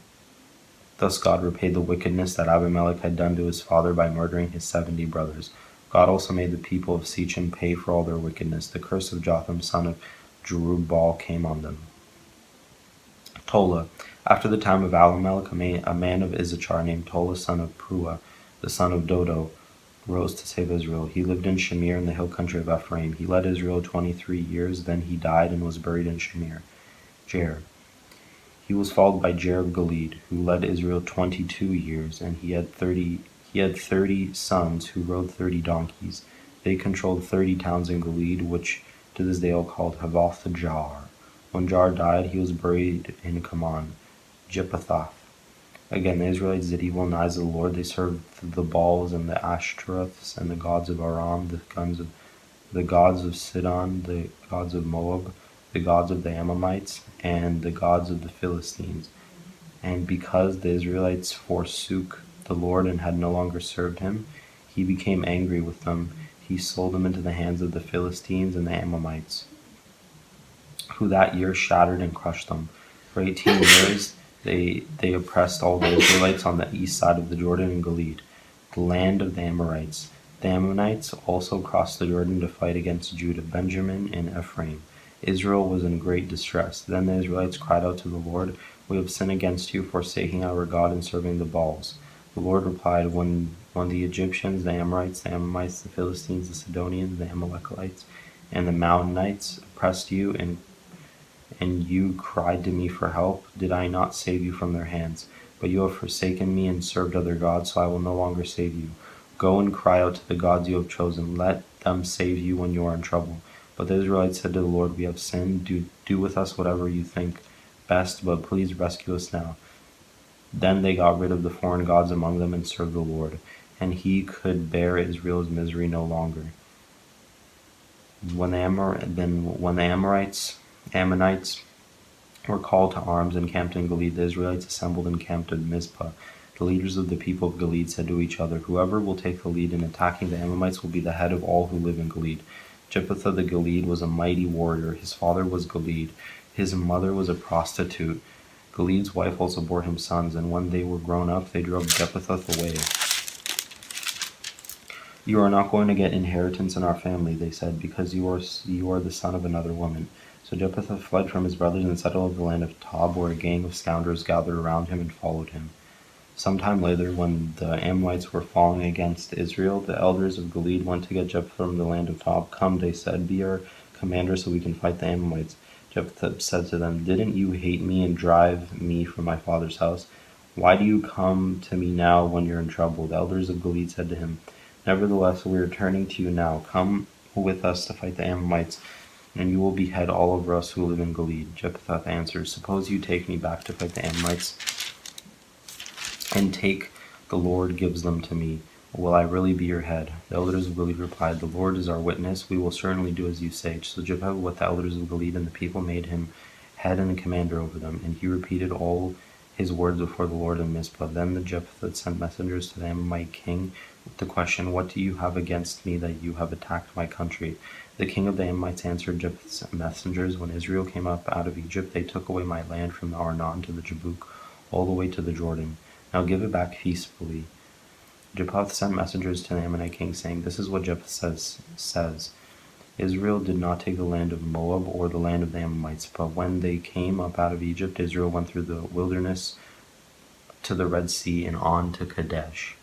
Thus God repaid the wickedness that Abimelech had done to his father by murdering his 70 brothers. God also made the people of Shechem pay for all their wickedness. The curse of Jotham, son of Jerubbaal, came on them. Tola. After the time of Abimelech, a man of Issachar named Tola, son of Puah, the son of Dodo, rose to save Israel. He lived in Shamir in the hill country of Ephraim. He led Israel 23 years. Then he died and was buried in Shamir. Jair. He was followed by Jair of Gilead, who led Israel 22 years, and he had 30 sons who rode 30 donkeys. They controlled 30 towns in Gilead, which to this day are called Havoth Jar. When Jar died, he was buried in Kaman, Jephthah. Again, the Israelites did evil in the eyes of the Lord. They served the Baals and the Ashtoreths and the gods of Aram, the gods of Sidon, the gods of Moab, the gods of the Ammonites, and the gods of the Philistines. And because the Israelites forsook the Lord and had no longer served him, he became angry with them. He sold them into the hands of the Philistines and the Ammonites, who that year shattered and crushed them. For 18 years they oppressed all the Israelites on the east side of the Jordan in Gilead, the land of the Amorites. The Ammonites also crossed the Jordan to fight against Judah, Benjamin, and Ephraim. Israel was in great distress. Then the Israelites cried out to the Lord, "We have sinned against you, forsaking our God and serving the Baals." The Lord replied, when the Egyptians, the Amorites, the Ammonites, the Philistines, the Sidonians, the Amalekites, and the Maonites oppressed you, and you cried to me for help, did I not save you from their hands? But you have forsaken me and served other gods, so I will no longer save you. Go and cry out to the gods you have chosen. Let them save you when you are in trouble. But the Israelites said to the Lord, "We have sinned. Do with us whatever you think best, but please rescue us now." Then they got rid of the foreign gods among them and served the Lord, and he could bear Israel's misery no longer. When the Ammonites were called to arms and camped in Gilead, the Israelites assembled and camped at Mizpah. The leaders of the people of Gilead said to each other, "Whoever will take the lead in attacking the Ammonites will be the head of all who live in Gilead." Jephthah the Gilead was a mighty warrior. His father was Gilead. His mother was a prostitute. Gilead's wife also bore him sons, and when they were grown up, they drove Jephthah away. "You are not going to get inheritance in our family," they said, "because you are the son of another woman." So Jephthah fled from his brothers and settled in the land of Tob, where a gang of scoundrels gathered around him and followed him. Some time later, when the Ammonites were falling against Israel, the elders of Gilead went to get Jephthah from the land of Tob. "Come," they said, "be our commander so we can fight the Ammonites." Jephthah said to them, "Didn't you hate me and drive me from my father's house? Why do you come to me now when you're in trouble?" The elders of Gilead said to him, "Nevertheless, we are turning to you now. Come with us to fight the Ammonites, and you will behead all over us who live in Gilead." Jephthah answered, "Suppose you take me back to fight the Ammonites, and the Lord gives them to me. Will I really be your head?" The elders of Gilead replied, "The Lord is our witness. We will certainly do as you say." So Jephthah with the elders of Gilead and the people made him head and commander over them, and he repeated all his words before the Lord in Mizpah. Then the Jephthah sent messengers to the Ammonite king with the question, "What do you have against me that you have attacked my country?" The king of the Ammonites answered Jephthah's messengers, "When Israel came up out of Egypt, they took away my land from the Arnon to the Jabbok, all the way to the Jordan. Now give it back peacefully." Jephthah sent messengers to the Ammonite king, saying, "This is what Jephthah says. Israel did not take the land of Moab or the land of the Ammonites, but when they came up out of Egypt, Israel went through the wilderness to the Red Sea and on to Kadesh."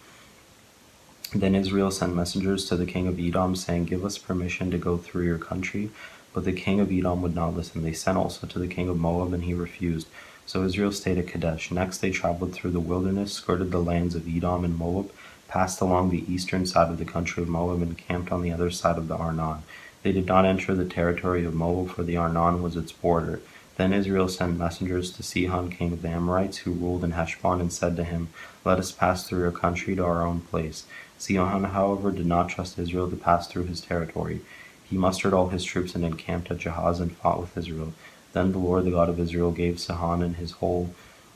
Then Israel sent messengers to the king of Edom, saying, "Give us permission to go through your country." But the king of Edom would not listen. They sent also to the king of Moab, and he refused. So Israel stayed at Kadesh. Next they traveled through the wilderness, skirted the lands of Edom and Moab, passed along the eastern side of the country of Moab, and camped on the other side of the Arnon. They did not enter the territory of Moab, for the Arnon was its border. Then Israel sent messengers to Sihon, king of the Amorites, who ruled in Heshbon, and said to him, "Let us pass through your country to our own place." Sihon, however, did not trust Israel to pass through his territory. He mustered all his troops and encamped at Jahaz and fought with Israel. Then the Lord, the God of Israel, gave Sihon and his whole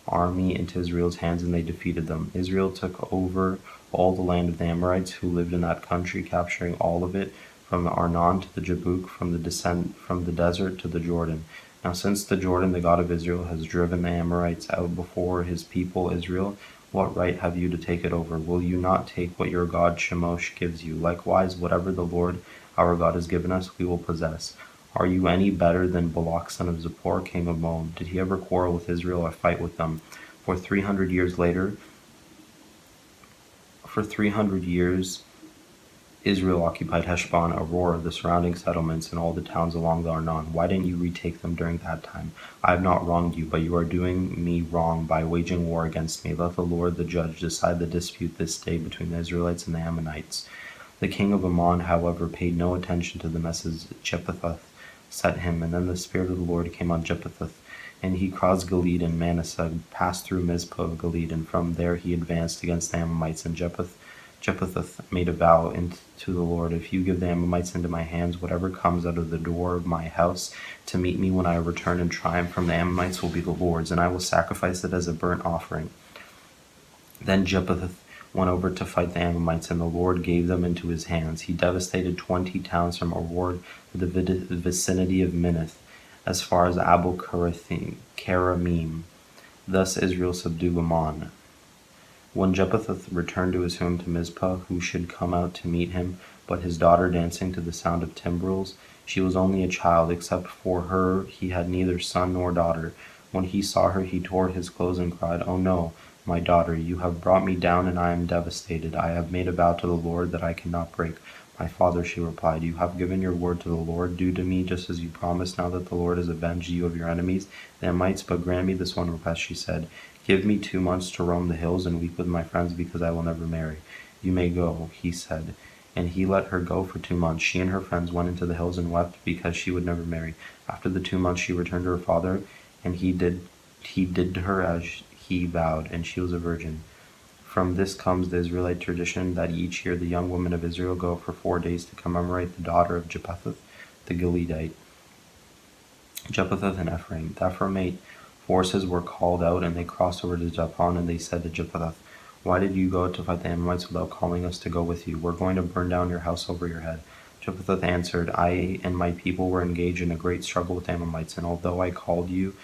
army into Israel's hands, and they defeated them. Israel took over all the land of the Amorites who lived in that country, capturing all of it, from Arnon to the Jabbok, from the desert to the Jordan. Now since the Jordan, the God of Israel, has driven the Amorites out before his people Israel, what right have you to take it over? Will you not take what your God Shemosh gives you? Likewise, whatever the Lord our God has given us, we will possess. Are you any better than Balak son of Zippor, king of Moab? Did he ever quarrel with Israel or fight with them? For 300 years Israel occupied Heshbon, Aurora, the surrounding settlements, and all the towns along the Arnon. Why didn't you retake them during that time? I have not wronged you, but you are doing me wrong by waging war against me. Let the Lord the judge decide the dispute this day between the Israelites and the Ammonites. The king of Ammon, however, paid no attention to the message Jephthah sent him, and then the Spirit of the Lord came on Jephthah, and he crossed Gilead and Manasseh, passed through Mizpah of Gilead, and from there he advanced against the Ammonites. And Jephthah made a vow to the Lord, "If you give the Ammonites into my hands, whatever comes out of the door of my house to meet me when I return in triumph from the Ammonites will be the Lord's, and I will sacrifice it as a burnt offering." Then Jephthah went over to fight the Ammonites, and the Lord gave them into his hands. He devastated 20 towns from Aurora to the vicinity of Minnith, as far as Abel Keramim. Thus Israel subdued Ammon. When Jephthah returned to his home to Mizpah, who should come out to meet him but his daughter dancing to the sound of timbrels? She was only a child, except for her he had neither son nor daughter. When he saw her, he tore his clothes and cried, "Oh no, my daughter, you have brought me down, and I am devastated. I have made a vow to the Lord that I cannot break." "My father," she replied, "you have given your word to the Lord. Do to me just as you promised, now that the Lord has avenged you of your enemies, the Ammonites. But grant me this one request," she said. "Give me 2 months to roam the hills and weep with my friends, because I will never marry." "You may go," he said. And he let her go for 2 months. She and her friends went into the hills and wept because she would never marry. After the 2 months she returned to her father, and he did to her as he vowed, and she was a virgin. From this comes the Israelite tradition that each year the young women of Israel go for 4 days to commemorate the daughter of Jephthah the Gileadite. Jephthah and Ephraim. The Ephraimite forces were called out, and they crossed over to Japhon, and they said to Jephthah, "Why did you go to fight the Ammonites without calling us to go with you? We're going to burn down your house over your head." Jephthah answered, "I and my people were engaged in a great struggle with the Ammonites, and although I called you,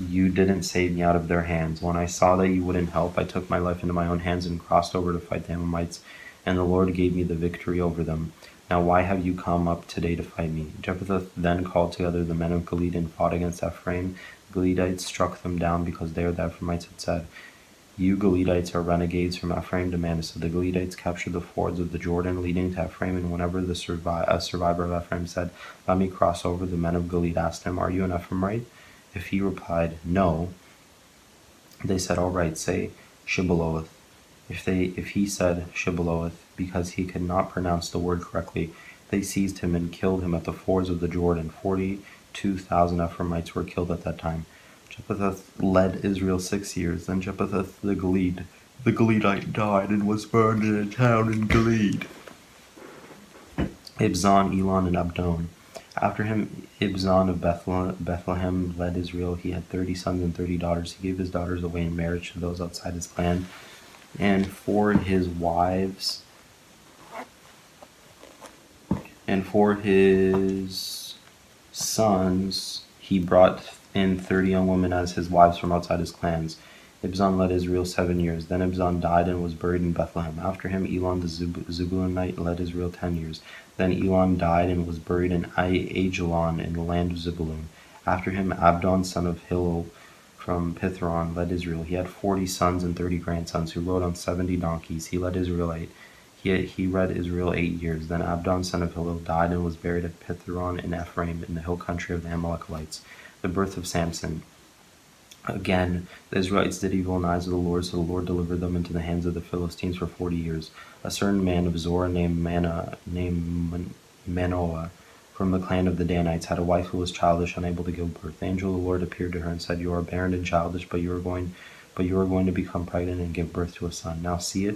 you didn't save me out of their hands. When I saw that you wouldn't help, I took my life into my own hands and crossed over to fight the Ammonites, and the Lord gave me the victory over them. Now why have you come up today to fight me?" Jephthah then called together the men of Gilead and fought against Ephraim. The Gileadites struck them down because they, the Ephraimites, had said, "You Gileadites are renegades from Ephraim to Manasseh." The Gileadites captured the fords of the Jordan leading to Ephraim, and whenever a survivor of Ephraim said, "Let me cross over," the men of Gilead asked him, "Are you an Ephraimite?" If he replied, "No," they said, "All right, say Shibboleth." If he said Shibboleth because he could not pronounce the word correctly, they seized him and killed him at the fords of the Jordan. 42,000 Ephraimites were killed at that time. Jephthah led Israel 6 years. Then Jephthah the Gileadite died and was burned in a town in Gilead. Ibzan, Elon, and Abdon. After him, Ibzan of Bethlehem led Israel. He had 30 sons and 30 daughters. He gave his daughters away in marriage to those outside his clan. And for his sons, he brought in 30 young women as his wives from outside his clans. Ibzan led Israel 7 years. Then Ibzan died and was buried in Bethlehem. After him, Elon the Zebulunite led Israel 10 years. Then Elon died and was buried in Aijalon in the land of Zebulun. After him, Abdon, son of Hillel from Pithron, led Israel. He had 40 sons and 30 grandsons who rode on 70 donkeys. He led Israel 8 years. Then Abdon, son of Hillel, died and was buried at Pithron in Ephraim in the hill country of the Amalekites. The birth of Samson. Again, the Israelites did evil in the eyes of the Lord, so the Lord delivered them into the hands of the Philistines for 40 years. A certain man of Zorah named Manoah from from the clan of the Danites, had a wife who was childish, unable to give birth. The angel of the Lord appeared to her and said, "You are barren and childish, but you are going to become pregnant and give birth to a son. Now see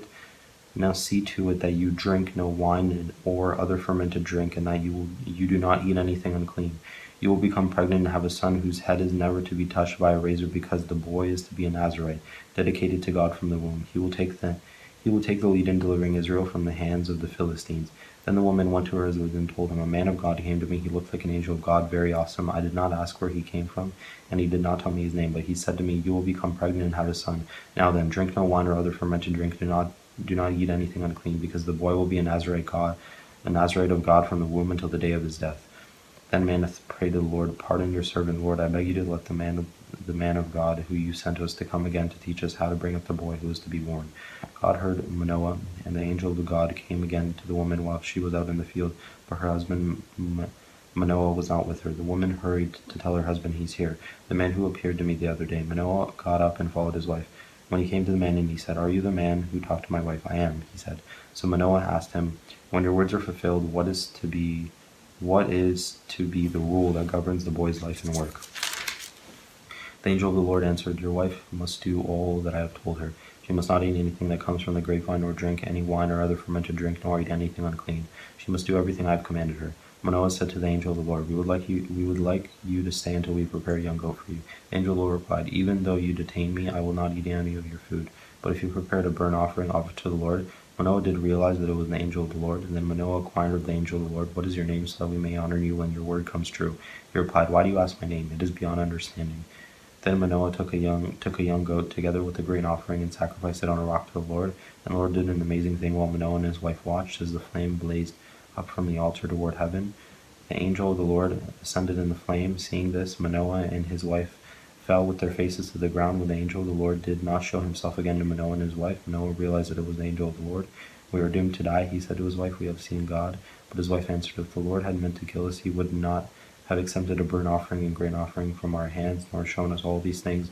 to it that you drink no wine or other fermented drink, and that you do not eat anything unclean. You will become pregnant and have a son whose head is never to be touched by a razor, because the boy is to be a Nazarite, dedicated to God from the womb. He will take the lead in delivering Israel from the hands of the Philistines." Then the woman went to her husband and told him, "A man of God came to me. He looked like an angel of God, very awesome. I did not ask where he came from, and he did not tell me his name, but he said to me, 'You will become pregnant and have a son. Now then, drink no wine or other fermented drink. Do not eat anything unclean, because the boy will be a Nazarite of God from the womb until the day of his death.'" Then Manoah prayed to the Lord, "Pardon your servant, Lord. I beg you to let the man of God who you sent us to come again to teach us how to bring up the boy who is to be born." God heard Manoah, and the angel of God came again to the woman while she was out in the field, but her husband Manoah was not with her. The woman hurried to tell her husband, "He's here, the man who appeared to me the other day." Manoah got up and followed his wife. When he came to the man, and he said, "Are you the man who talked to my wife?" "I am," he said. So Manoah asked him, "When your words are fulfilled, what is to be the rule that governs the boy's life and work?" The angel of the Lord answered, "Your wife must do all that I have told her. She must not eat anything that comes from the grapevine, nor drink any wine or other fermented drink, nor eat anything unclean. She must do everything I have commanded her." Manoah said to the angel of the Lord, We would like you to stay until we prepare a young goat for you." The angel of the Lord replied, "Even though you detain me, I will not eat any of your food. But if you prepare a burnt offering offered to the Lord—" Manoah did realize that it was the angel of the Lord. And then Manoah inquired of the angel of the Lord, "What is your name, so that we may honor you when your word comes true?" He replied, "Why do you ask my name? It is beyond understanding." Then Manoah took a young goat together with a grain offering and sacrificed it on a rock to the Lord. And the Lord did an amazing thing while Manoah and his wife watched, as the flame blazed up from the altar toward heaven. The angel of the Lord ascended in the flame. Seeing this, Manoah and his wife fell with their faces to the ground. When the angel of the Lord did not show himself again to Manoah and his wife, Manoah realized that it was the angel of the Lord. "We are doomed to die," he said to his wife. "We have seen God." But his wife answered, "If the Lord had meant to kill us, he would not have accepted a burnt offering and grain offering from our hands, nor shown us all these things,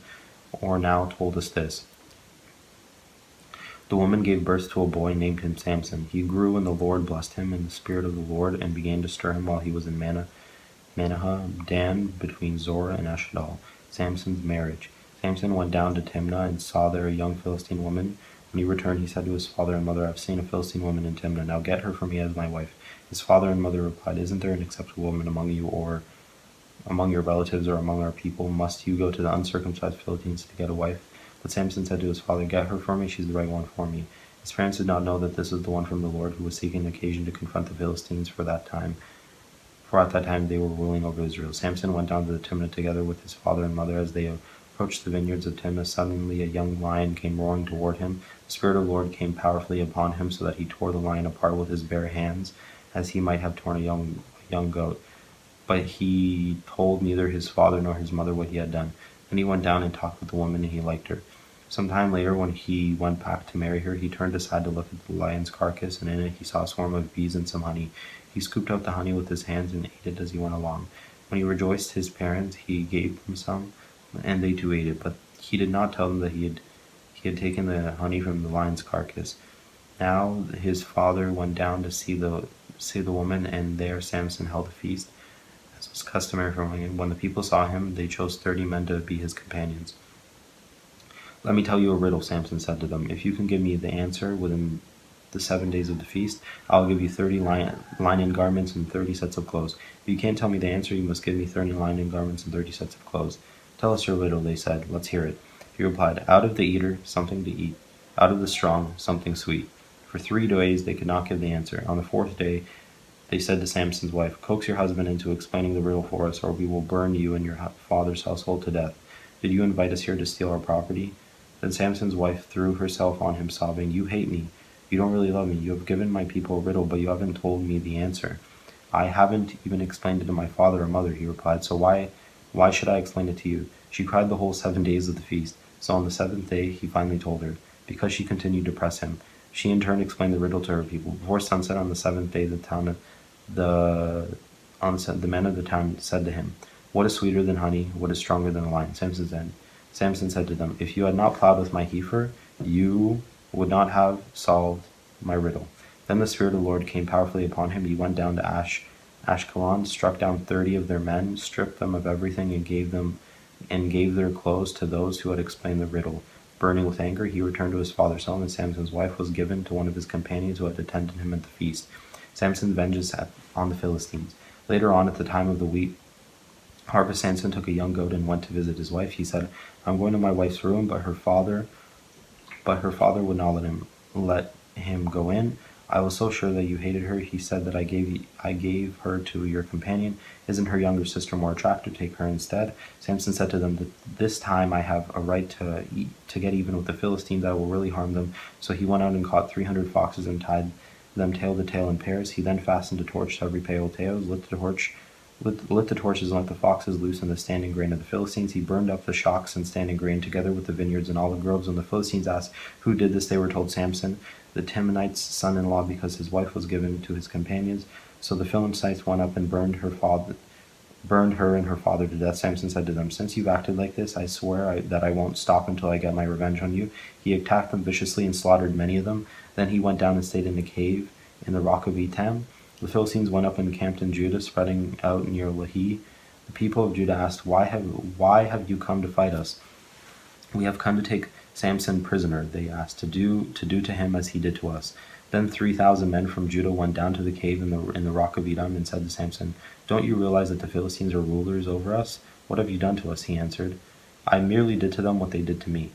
or now told us this." The woman gave birth to a boy, named him Samson. He grew, and the Lord blessed him in the spirit of the Lord, and began to stir him while he was in Manaah, Dan, between Zorah and Eshtaol. Samson's marriage. Samson went down to Timnah and saw there a young Philistine woman. When he returned, he said to his father and mother, "I have seen a Philistine woman in Timnah. Now get her for me as my wife." His father and mother replied, "Isn't there an acceptable woman among you, or among your relatives, or among our people? Must you go to the uncircumcised Philistines to get a wife?" But Samson said to his father, "Get her for me. She's the right one for me." His parents did not know that this was the one from the Lord, who was seeking an occasion to confront the Philistines, for at that time they were ruling over Israel. Samson went down to the Timnah together with his father and mother. As they approached the vineyards of Timnah, suddenly a young lion came roaring toward him. The Spirit of the Lord came powerfully upon him, so that he tore the lion apart with his bare hands, as he might have torn a young goat. But he told neither his father nor his mother what he had done. Then he went down and talked with the woman, and he liked her. Some time later, when he went back to marry her, he turned aside to look at the lion's carcass, and in it he saw a swarm of bees and some honey. He scooped out the honey with his hands and ate it as he went along. When he rejoiced his parents, he gave them some, and they too ate it. But he did not tell them that he had taken the honey from the lion's carcass. Now his father went down to see the woman, and there Samson held a feast, as was customary for him. When the people saw him, they chose 30 men to be his companions. "Let me tell you a riddle," Samson said to them. "If you can give me the answer within the 7 days of the feast, I'll give you 30 linen garments and 30 sets of clothes. If you can't tell me the answer, you must give me 30 linen garments and 30 sets of clothes." "Tell us your riddle," they said. "Let's hear it." He replied, "Out of the eater, something to eat. Out of the strong, something sweet." For 3 days they could not give the answer. On the 4th day they said to Samson's wife, "Coax your husband into explaining the riddle for us, or we will burn you and your father's household to death. Did you invite us here to steal our property?" Then Samson's wife threw herself on him, sobbing, "You hate me. You don't really love me. You have given my people a riddle, but you haven't told me the answer." "I haven't even explained it to my father or mother," he replied, "so why should I explain it to you?" She cried the whole 7 days of the feast. So on the 7th day he finally told her, because she continued to press him. She in turn explained the riddle to her people. Before sunset on the 7th day, the men of the town said to him, "What is sweeter than honey? What is stronger than a lion?" Samson said to them, "If you had not plowed with my heifer, you would not have solved my riddle." Then the Spirit of the Lord came powerfully upon him. He went down to Ashkelon, struck down 30 of their men, stripped them of everything, and gave their clothes to those who had explained the riddle. Burning with anger, he returned to his father's home, and Samson's wife was given to one of his companions who had attended him at the feast. Samson's vengeance on the Philistines. Later on, at the time of the wheat harvest, Samson took a young goat and went to visit his wife. He said, "I'm going to my wife's room," but her father would not let him go in. "I was so sure that you hated her," he said, "that I gave her to your companion. Isn't her younger sister more attractive? Take her instead." Samson said to them, "This time I have a right to get even with the Philistines. I will really harm them." So he went out and caught 300 foxes and tied them tail to tail in pairs. He then fastened a torch to every pair of tails, lit the torches, and let the foxes loose in the standing grain of the Philistines. He burned up the shocks and standing grain, together with the vineyards and olive groves. When the Philistines asked who did this, they were told, "Samson, the Timonite's son-in-law," because his wife was given to his companions. So the Philistines went up and burned her and her father to death. Samson said to them, "Since you've acted like this, I swear that I won't stop until I get my revenge on you." He attacked them viciously and slaughtered many of them. Then he went down and stayed in a cave in the rock of Etam. The Philistines went up and camped in Judah, spreading out near Lehi. The people of Judah asked, Why have you come to fight us?" "We have come to take Samson prisoner," they asked, to do to him as he did to us. Then 3,000 men from Judah went down to the cave in the rock of Edom and said to Samson, "Don't you realize that the Philistines are rulers over us? What have you done to us?" He answered, "I merely did to them what they did to me."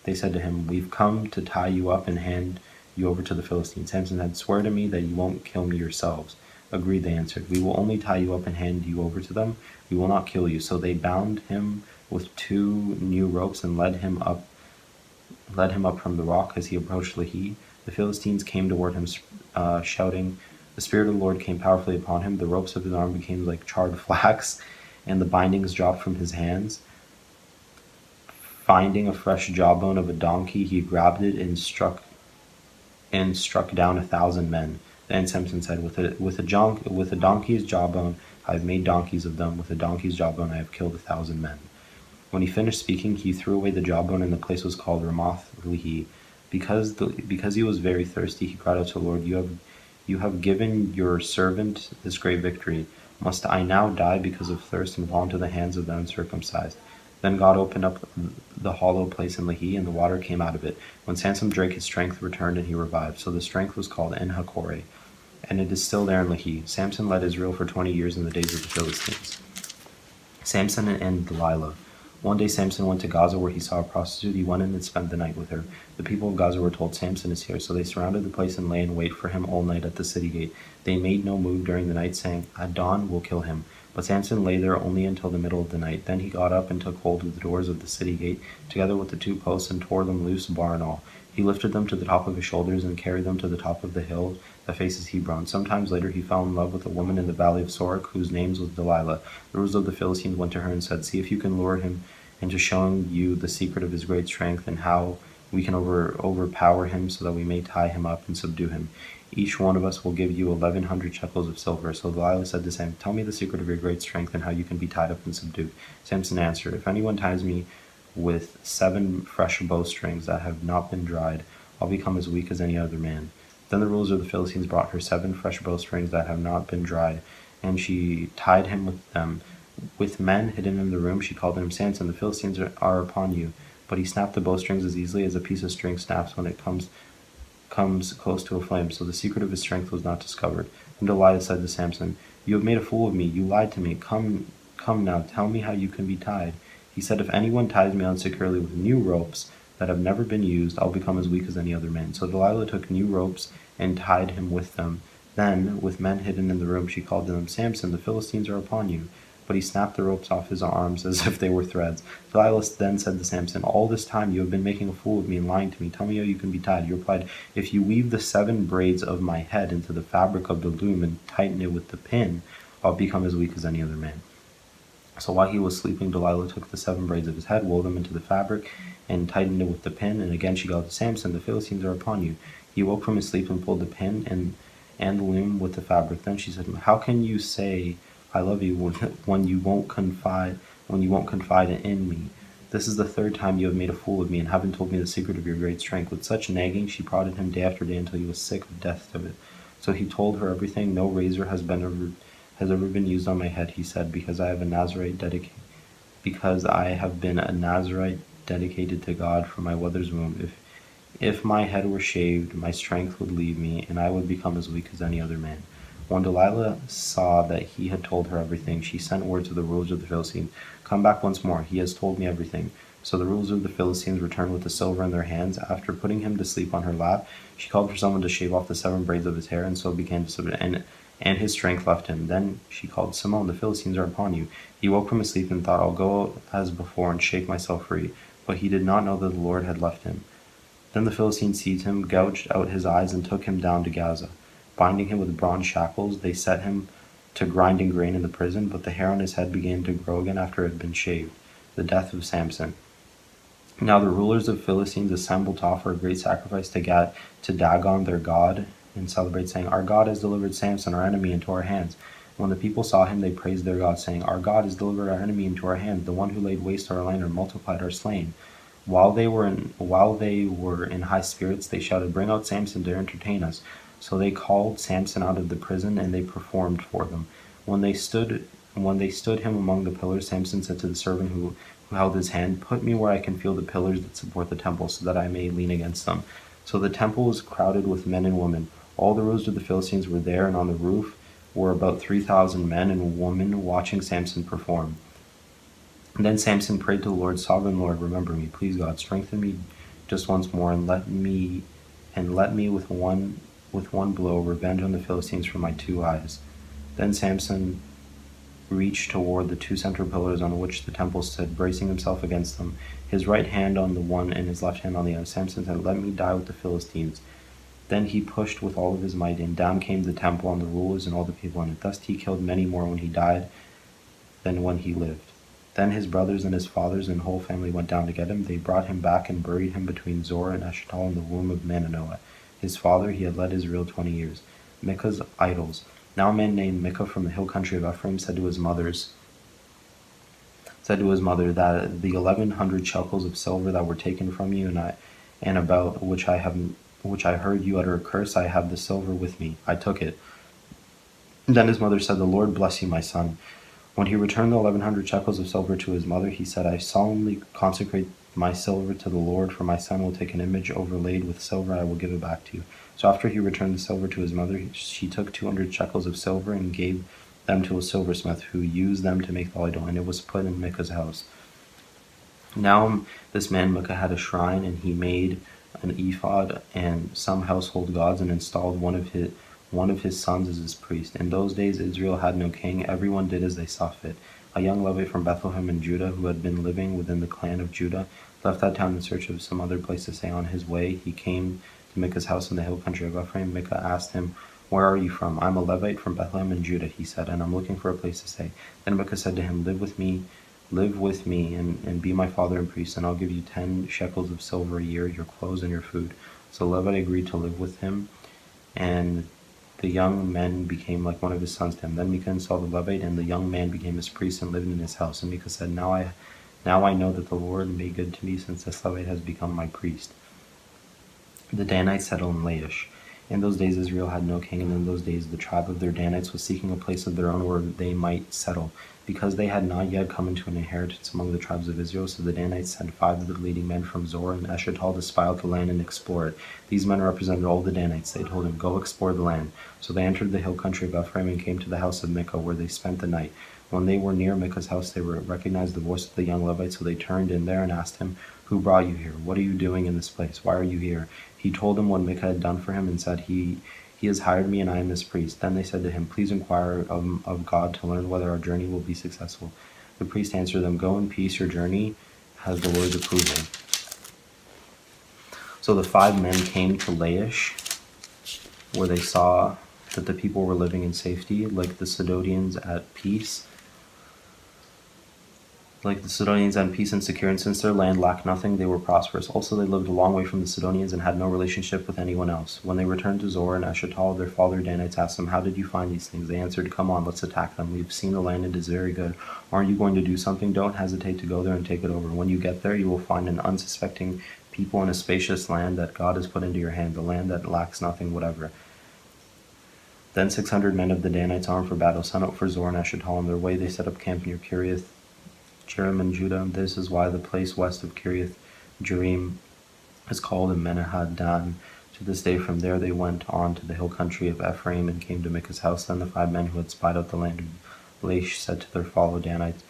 They said to him, "We've come to tie you up and hand you over to the Philistines." Samson said, "Swear to me that you won't kill me yourselves." "Agreed," they answered. "We will only tie you up and hand you over to them. We will not kill you." So they bound him with 2 new ropes and led him up from the rock. As he approached Lehi, the Philistines came toward him, shouting. The Spirit of the Lord came powerfully upon him. The ropes of his arm became like charred flax, and the bindings dropped from his hands. Finding a fresh jawbone of a donkey, he grabbed it and struck down 1,000 men. Then Samson said, with a donkey's jawbone I have made donkeys of them. With a donkey's jawbone I have killed 1,000 men. When he finished speaking, he threw away the jawbone, and the place was called Ramoth Lehi. Because he was very thirsty, he cried out to the Lord, You have given your servant this great victory. Must I now die because of thirst and fall into the hands of the uncircumcised?" Then God opened up the hollow place in Lehi, and the water came out of it. When Samson drank, his strength returned, and he revived. So the strength was called En-Hakkore, and it is still there in Lehi. Samson led Israel for 20 years in the days of the Philistines. Samson and Delilah. One day Samson went to Gaza, where he saw a prostitute. He went in and spent the night with her. The people of Gaza were told, "Samson is here." So they surrounded the place and lay in wait for him all night at the city gate. They made no move during the night, saying, "At dawn we'll kill him." But Samson lay there only until the middle of the night. Then he got up and took hold of the doors of the city gate, together with the 2 posts, and tore them loose, bar and all. He lifted them to the top of his shoulders and carried them to the top of the hill that faces Hebron. Sometimes later he fell in love with a woman in the valley of Sorek, whose name was Delilah. The rulers of the Philistines went to her and said, "See if you can lure him into showing you the secret of his great strength, and how we can overpower him, so that we may tie him up and subdue him. Each one of us will give you 1,100 shekels of silver." So Delilah said to Samson, "Tell me the secret of your great strength, and how you can be tied up and subdued." Samson answered, "If anyone ties me with 7 fresh bowstrings that have not been dried, I'll become as weak as any other man." Then the rulers of the Philistines brought her 7 fresh bowstrings that have not been dried, and she tied him with them. With men hidden in the room, she called to him, "Samson, the Philistines are upon you." But he snapped the bowstrings as easily as a piece of string snaps when it comes close to a flame. So the secret of his strength was not discovered. And Delilah said to Samson, "You have made a fool of me. You lied to me. Come now, tell me how you can be tied." He said, "If anyone ties me on securely with new ropes that have never been used, I'll become as weak as any other man." So Delilah took new ropes and tied him with them. Then, with men hidden in the room, she called to them, "Samson, the Philistines are upon you." But he snapped the ropes off his arms as if they were threads. Delilah then said to Samson, "All this time you have been making a fool of me and lying to me. Tell me how you can be tied." He replied, "If you weave the 7 braids of my head into the fabric of the loom and tighten it with the pin, I'll become as weak as any other man." So while he was sleeping, Delilah took the 7 braids of his head, wove them into the fabric, and tightened it with the pin. And again she called to Samson, "The Philistines are upon you." He woke from his sleep and pulled the pin and the loom with the fabric. Then she said, "How can you say I love you when you won't confide in me? This is the 3rd time you have made a fool of me and haven't told me the secret of your great strength." With such nagging, she prodded him day after day until he was sick of death of it. So he told her everything. "No razor has been has ever been used on my head, he said, because I have been a Nazarite dedicated to God from my mother's womb. If my head were shaved, my strength would leave me, and I would become as weak as any other man. When Delilah saw that he had told her everything, she sent word to the rulers of the Philistines, "Come back once more. He has told me everything." So the rulers of the Philistines returned with the silver in their hands. After putting him to sleep on her lap, she called for someone to shave off the 7 braids of his hair, and so began to submit, and his strength left him. Then she called, "Simone, the Philistines are upon you." He woke from his sleep and thought, "I'll go as before and shake myself free." But he did not know that the Lord had left him. Then the Philistines seized him, gouged out his eyes, and took him down to Gaza. Binding him with bronze shackles, they set him to grinding grain in the prison, but the hair on his head began to grow again after it had been shaved. The death of Samson. Now the rulers of Philistines assembled to offer a great sacrifice to Dagon their god, and celebrate, saying, "Our God has delivered Samson, our enemy, into our hands." When the people saw him, they praised their God, saying, "Our God has delivered our enemy into our hands, the one who laid waste our land and multiplied our slain." While they were in high spirits, they shouted, "Bring out Samson to entertain us." So they called Samson out of the prison, and they performed for them. When they stood him among the pillars, Samson said to the servant who held his hand, "Put me where I can feel the pillars that support the temple, so that I may lean against them." So the temple was crowded with men and women. All the rulers of the Philistines were there, and on the roof were about 3,000 men and women watching Samson perform. And then Samson prayed to the Lord, "Sovereign Lord, remember me. Please, God, strengthen me just once more, and let me with one blow revenge on the Philistines for my 2 eyes." Then Samson reached toward the 2 central pillars on which the temple stood, bracing himself against them, his right hand on the one and his left hand on the other. Samson said, "Let me die with the Philistines." Then he pushed with all of his might, and down came the temple on the rulers and all the people in it. Thus he killed many more when he died than when he lived. Then his brothers and his fathers and whole family went down to get him. They brought him back and buried him between Zorah and Eshtaol in the womb of Manoah. His father, he had led Israel 20 years. Micah's idols. Now a man named Micah from the hill country of Ephraim said to his mother that the 1,100 shekels of silver that were taken from you, and about which I heard you utter a curse, I have the silver with me. I took it. Then his mother said, "The Lord bless you, my son." When he returned the 1,100 shekels of silver to his mother, he said, "I solemnly consecrate my silver to the Lord, for my son will take an image overlaid with silver, I will give it back to you." So after he returned the silver to his mother, she took 200 shekels of silver and gave them to a silversmith, who used them to make the idol, and it was put in Micah's house. Now this man Micah had a shrine, and he made an ephod and some household gods, and installed one of his sons as his priest. In those days Israel had no king. Everyone did as they saw fit. A young Levite from Bethlehem in Judah, who had been living within the clan of Judah, left that town in search of some other place to stay. On his way, he came to Micah's house in the hill country of Ephraim. Micah asked him, "Where are you from?" "I'm a Levite from Bethlehem in Judah," he said, "and I'm looking for a place to stay." Then Micah said to him, Live with me, and be my father and priest, and I'll give you 10 shekels of silver a year, your clothes and your food. So the Levite agreed to live with him, and the young man became like one of his sons to him. Then Micah installed the Levite, and the young man became his priest and lived in his house. And Micah said, Now I know that the Lord made good to me, since this Levite has become my priest. The Danites settled in Laish. In those days Israel had no king, and in those days the tribe of their Danites was seeking a place of their own where they might settle, because they had not yet come into an inheritance among the tribes of Israel. So the Danites sent 5 of the leading men from Zorah and Eshtaol to spy out the land and explore it. These men represented all the Danites. They told him, "Go explore the land." So they entered the hill country of Ephraim and came to the house of Micah, where they spent the night. When they were near Micah's house, they recognized the voice of the young Levite, so they turned in there and asked him, "Who brought you here? What are you doing in this place? Why are you here?" He told them what Micah had done for him, and said, He has hired me, and I am his priest. Then they said to him, "Please inquire of God to learn whether our journey will be successful." The priest answered them, "Go in peace, your journey has the Lord's approval." So the 5 men came to Laish, where they saw that the people were living in safety, like the Sidonians at peace and secure, and since their land lacked nothing, they were prosperous. Also they lived a long way from the Sidonians and had no relationship with anyone else. When they returned to Zorah and Eshtaol, their father Danites asked them, "How did you find these things?" They answered, "Come on, let's attack them. We've seen the land, it is very good. Aren't you going to do something? Don't hesitate to go there and take it over. When you get there, you will find an unsuspecting people in a spacious land that God has put into your hand, the land that lacks nothing whatever." Then 600 men of the Danites armed for battle sent out for Zor and Eshtal on their way. They set up camp near Kiriath Jearim in Judah. This is why the place west of Kiriath Jearim is called in Menahad Dan. To this day from there they went on to the hill country of Ephraim and came to Micah's house. Then the 5 men who had spied out the land of Laish said to their fellow Danites,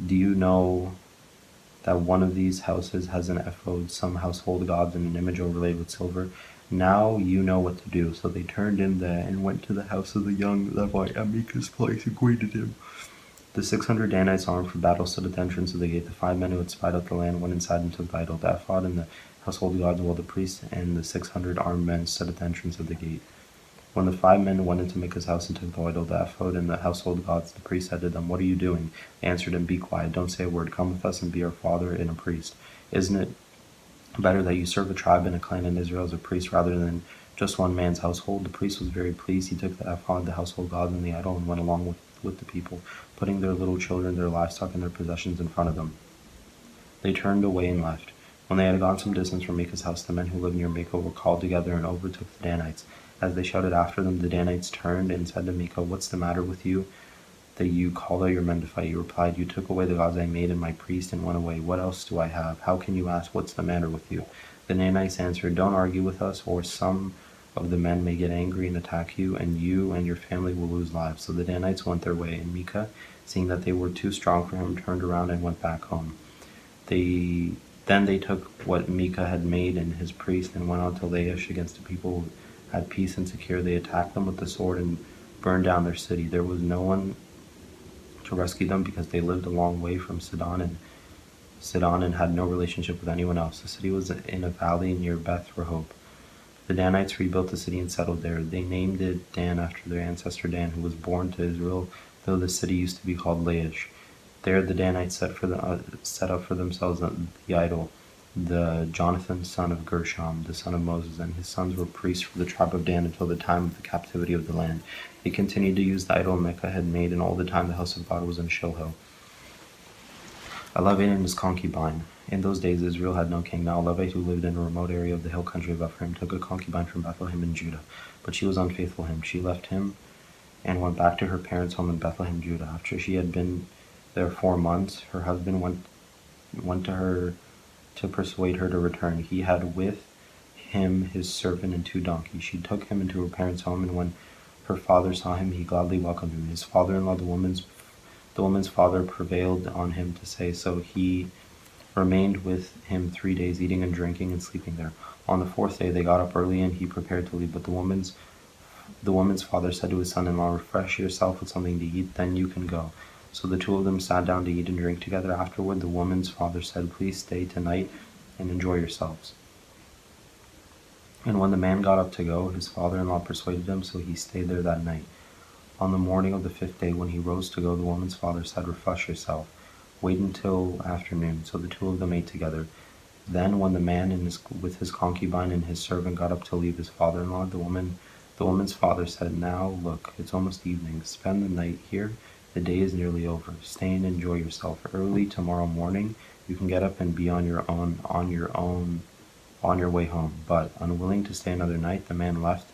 "Do you know that one of these houses has an ephod, some household gods, and an image overlaid with silver? Now you know what to do." So they turned in there and went to the house of the young Levite at Micah's place and greeted him. The 600 Danites armed for battle stood at the entrance of the gate. The 5 men who had spied out the land went inside and took the idol, the ephod, and the household gods, while the priests and the 600 armed men stood at the entrance of the gate. When the 5 men went into Micah's house and took the idol, the ephod, and the household gods, the priest said to them, "What are you doing?" They answered him, "Be quiet, don't say a word. Come with us and be our father and a priest. Isn't it better that you serve a tribe and a clan in Israel as a priest rather than just one man's household?" The priest was very pleased. He took the ephod, the household gods, and the idol and went along with the people, putting their little children, their livestock, and their possessions in front of them. They turned away and left. When they had gone some distance from Micah's house, the men who lived near Micah were called together and overtook the Danites. As they shouted after them, the Danites turned and said to Micah, "What's the matter with you that you called out your men to fight?" He replied, "You took away the gods I made and my priest and went away. What else do I have? How can you ask, 'What's the matter with you?'" The Danites answered, "Don't argue with us, or some of the men may get angry and attack you, and your family will lose lives." So the Danites went their way, and Micah, seeing that they were too strong for him, turned around and went back home. Then they took what Micah had made and his priest and went on to Laish against the people who had peace and secure. They attacked them with the sword and burned down their city. There was no one to rescue them because they lived a long way from Sidon and had no relationship with anyone else. The city was in a valley near Beth Rehob. The Danites rebuilt the city and settled there. They named it Dan after their ancestor Dan, who was born to Israel, though the city used to be called Laish. There the Danites set up for themselves the idol, the Jonathan son of Gershom, the son of Moses, and his sons were priests for the tribe of Dan until the time of the captivity of the land. They continued to use the idol Micah had made, and all the time the house of God was in Shilho. A Levite and his concubine. In those days Israel had no king. Now a Levite who lived in a remote area of the hill country of Ephraim took a concubine from Bethlehem in Judah, but she was unfaithful to him. She left him and went back to her parents' home in Bethlehem, Judah. After she had been there 4 months, her husband went to her to persuade her to return. He had with him his servant and 2 donkeys. She took him into her parents' home, and when her father saw him, he gladly welcomed him. His father-in-law, the woman's father, prevailed on him to say so. He remained with him 3 days, eating and drinking and sleeping there. On the 4th day they got up early, and he prepared to leave. But the woman's father said to his son-in-law, "Refresh yourself with something to eat, then you can go." So the 2 of them sat down to eat and drink together. Afterward the woman's father said, "Please stay tonight and enjoy yourselves." And when the man got up to go, his father-in-law persuaded him, so he stayed there that night. On the morning of the 5th day, when he rose to go, the woman's father said, "Refresh yourself. Wait until afternoon." So the 2 of them ate together. Then when the man with his concubine and his servant got up to leave his father-in-law, the woman's father said, "Now look, it's almost evening. Spend the night here. The day is nearly over. Stay and enjoy yourself. Early tomorrow morning you can get up and be on your way home." But unwilling to stay another night, the man left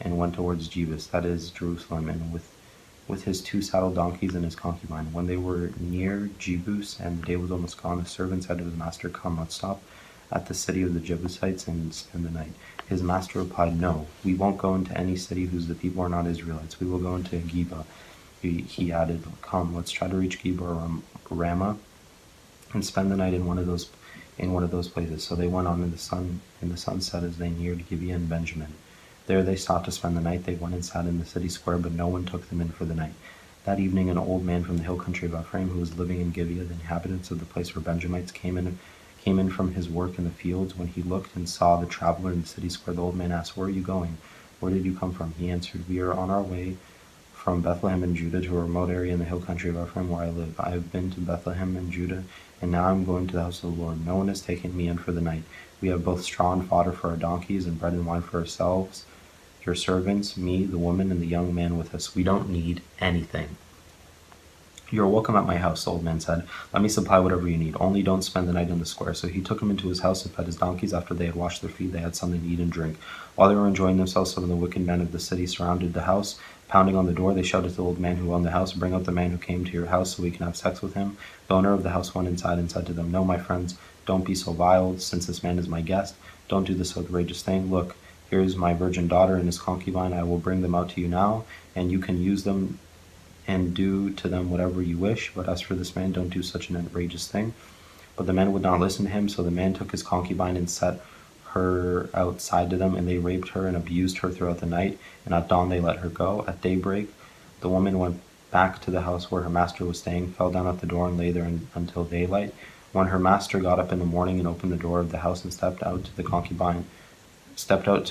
and went towards Jebus, that is Jerusalem, and with his 2 saddled donkeys and his concubine. When they were near Jebus and the day was almost gone, the servant said to his master, "Come, let's stop at the city of the Jebusites and spend the night." His master replied, "No, we won't go into any city whose the people are not Israelites. We will go into Geba." He added, "Come, let's try to reach Geba or Ramah and spend the night in one of those places." So they went on in the sunset as they neared Gibeah and Benjamin. There they stopped to spend the night. They went and sat in the city square, but no one took them in for the night. That evening an old man from the hill country of Ephraim, who was living in Gibeah, the inhabitants of the place where Benjamites came in from his work in the fields. When he looked and saw the traveler in the city square, the old man asked, "Where are you going? Where did you come from?" He answered, "We are on our way from Bethlehem in Judah to a remote area in the hill country of Ephraim where I live. I have been to Bethlehem in Judah, and now I am going to the house of the Lord. No one has taken me in for the night. We have both straw and fodder for our donkeys, and bread and wine for ourselves, your servants, me, the woman, and the young man with us. We don't need anything." "You are welcome at my house," the old man said. "Let me supply whatever you need. Only don't spend the night in the square." So he took him into his house and fed his donkeys. After they had washed their feet, they had something to eat and drink. While they were enjoying themselves, some of the wicked men of the city surrounded the house, Pounding on the door, they shouted to the old man who owned the house, "Bring out the man who came to your house so we can have sex with him." The owner of the house went inside and said to them, "No, my friends, don't be so vile. Since this man is my guest, don't do this outrageous thing. Look, here is my virgin daughter and his concubine. I will bring them out to you now, and you can use them and do to them whatever you wish. But as for this man, don't do such an outrageous thing." But the men would not listen to him, so the man took his concubine and set her outside to them, and they raped her and abused her throughout the night, and at dawn they let her go. At daybreak, the woman went back to the house where her master was staying, fell down at the door, and lay there until daylight. When her master got up in the morning and opened the door of the house and stepped out to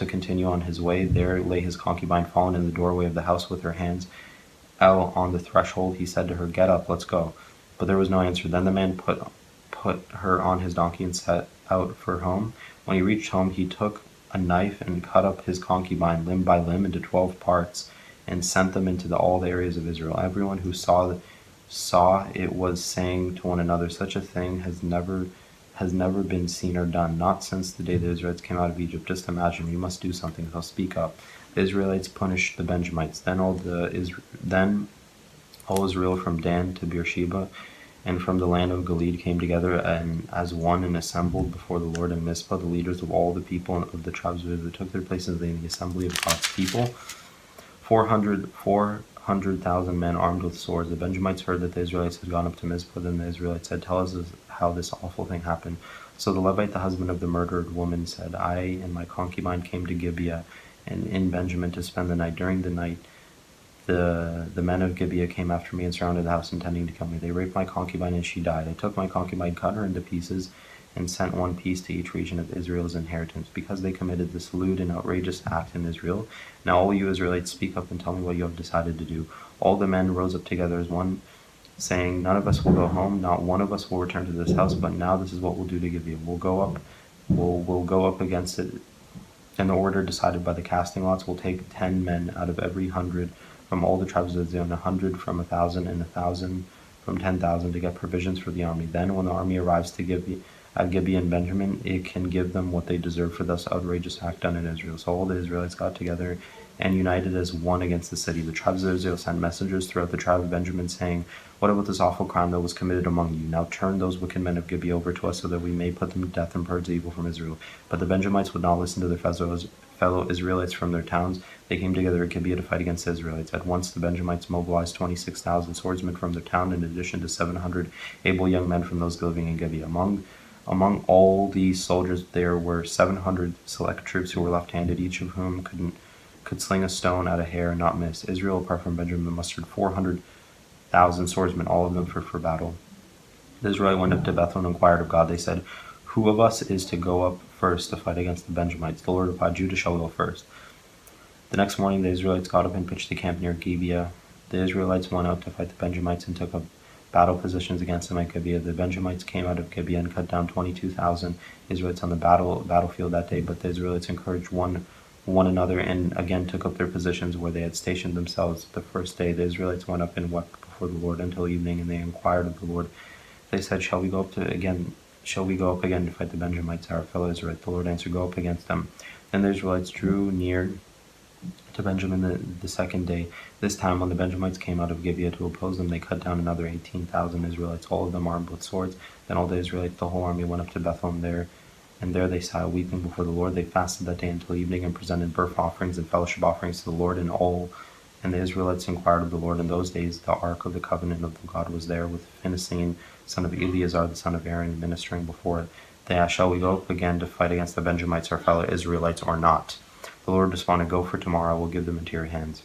continue on his way, there lay his concubine fallen in the doorway of the house with her hands out on the threshold. He said to her, "Get up, let's go." But there was no answer. Then the man put her on his donkey and set out for home. When he reached home, he took a knife and cut up his concubine limb by limb into 12 parts and sent them into all the areas of Israel. Everyone who saw it was saying to one another, "Such a thing has never been seen or done, not since the day the Israelites came out of Egypt." Just imagine, we must do something, so speak up. The Israelites punished the Benjamites. Then all Israel from Dan to Beersheba and from the land of Gilead came together and as one and assembled before the Lord in Mizpah. The leaders of all the people of the tribes of Israel took their places in the assembly of God's people. 400,000 men armed with swords. The Benjamites heard that the Israelites had gone up to Mizpah. Then the Israelites said, "Tell us how this awful thing happened." So the Levite, the husband of the murdered woman, said, "I and my concubine came to Gibeah and in Benjamin to spend the night. During the night, the men of Gibeah came after me and surrounded the house, intending to kill me. They raped my concubine and she died. I took my concubine, cut her into pieces, and sent one piece to each region of Israel's inheritance, because they committed this lewd and outrageous act in Israel. Now all you Israelites, speak up and tell me what you have decided to do." All the men rose up together as one, saying, "None of us will go home, not one of us will return to this house, but now this is what we'll do to Gibeah. We'll go up against it in the order decided by the casting lots. We'll take 10 men out of every 100 from all the tribes of Israel, and 100 from 1,000, and 1,000 from 10,000 to get provisions for the army. Then when the army arrives to Gibeah and Benjamin, it can give them what they deserve for this outrageous act done in Israel." So all the Israelites got together and united as one against the city. The tribes of Israel sent messengers throughout the tribe of Benjamin, saying, "What about this awful crime that was committed among you? Now turn those wicked men of Gibeah over to us, so that we may put them to death and purge the evil from Israel." But the Benjamites would not listen to their fellow Israelites from their towns. They came together at Gibeah to fight against the Israelites. At once the Benjamites mobilized 26,000 swordsmen from their town, in addition to 700 able young men from those living in Gibeah. Among all these soldiers there were 700 select troops who were left-handed, each of whom could sling a stone at a hair and not miss. Israel, apart from Benjamin, mustered 400,000 swordsmen, all of them for battle. The Israelite went up to Bethel and inquired of God. They said, "Who of us is to go up first to fight against the Benjamites?" The Lord replied, "Judah shall go first." The next morning the Israelites got up and pitched the camp near Gibeah. The Israelites went out to fight the Benjamites and took up battle positions against them at Gibeah. The Benjamites came out of Gibeah and cut down 22,000 Israelites on the battlefield that day, but the Israelites encouraged one another and again took up their positions where they had stationed themselves the first day. The Israelites went up and wept before the Lord until evening, and they inquired of the Lord. They said, Shall we go up again to fight the Benjamites, our fellow Israelites?" The Lord answered, "Go up against them." Then the Israelites drew near to Benjamin the second day. This time, when the Benjamites came out of Gibeah to oppose them, they cut down another 18,000 Israelites, all of them armed with swords. Then all the Israelites, the whole army, went up to Bethel, and there they sat weeping before the Lord. They fasted that day until evening and presented burnt offerings and fellowship offerings to the Lord. And the Israelites inquired of the Lord. In those days, the ark of the covenant of God was there, with Phinehas, son of Eleazar, the son of Aaron, ministering before it. They asked, "Shall we go up again to fight against the Benjamites, our fellow Israelites, or not?" The Lord responded, "Go, for tomorrow I will give them into your hands."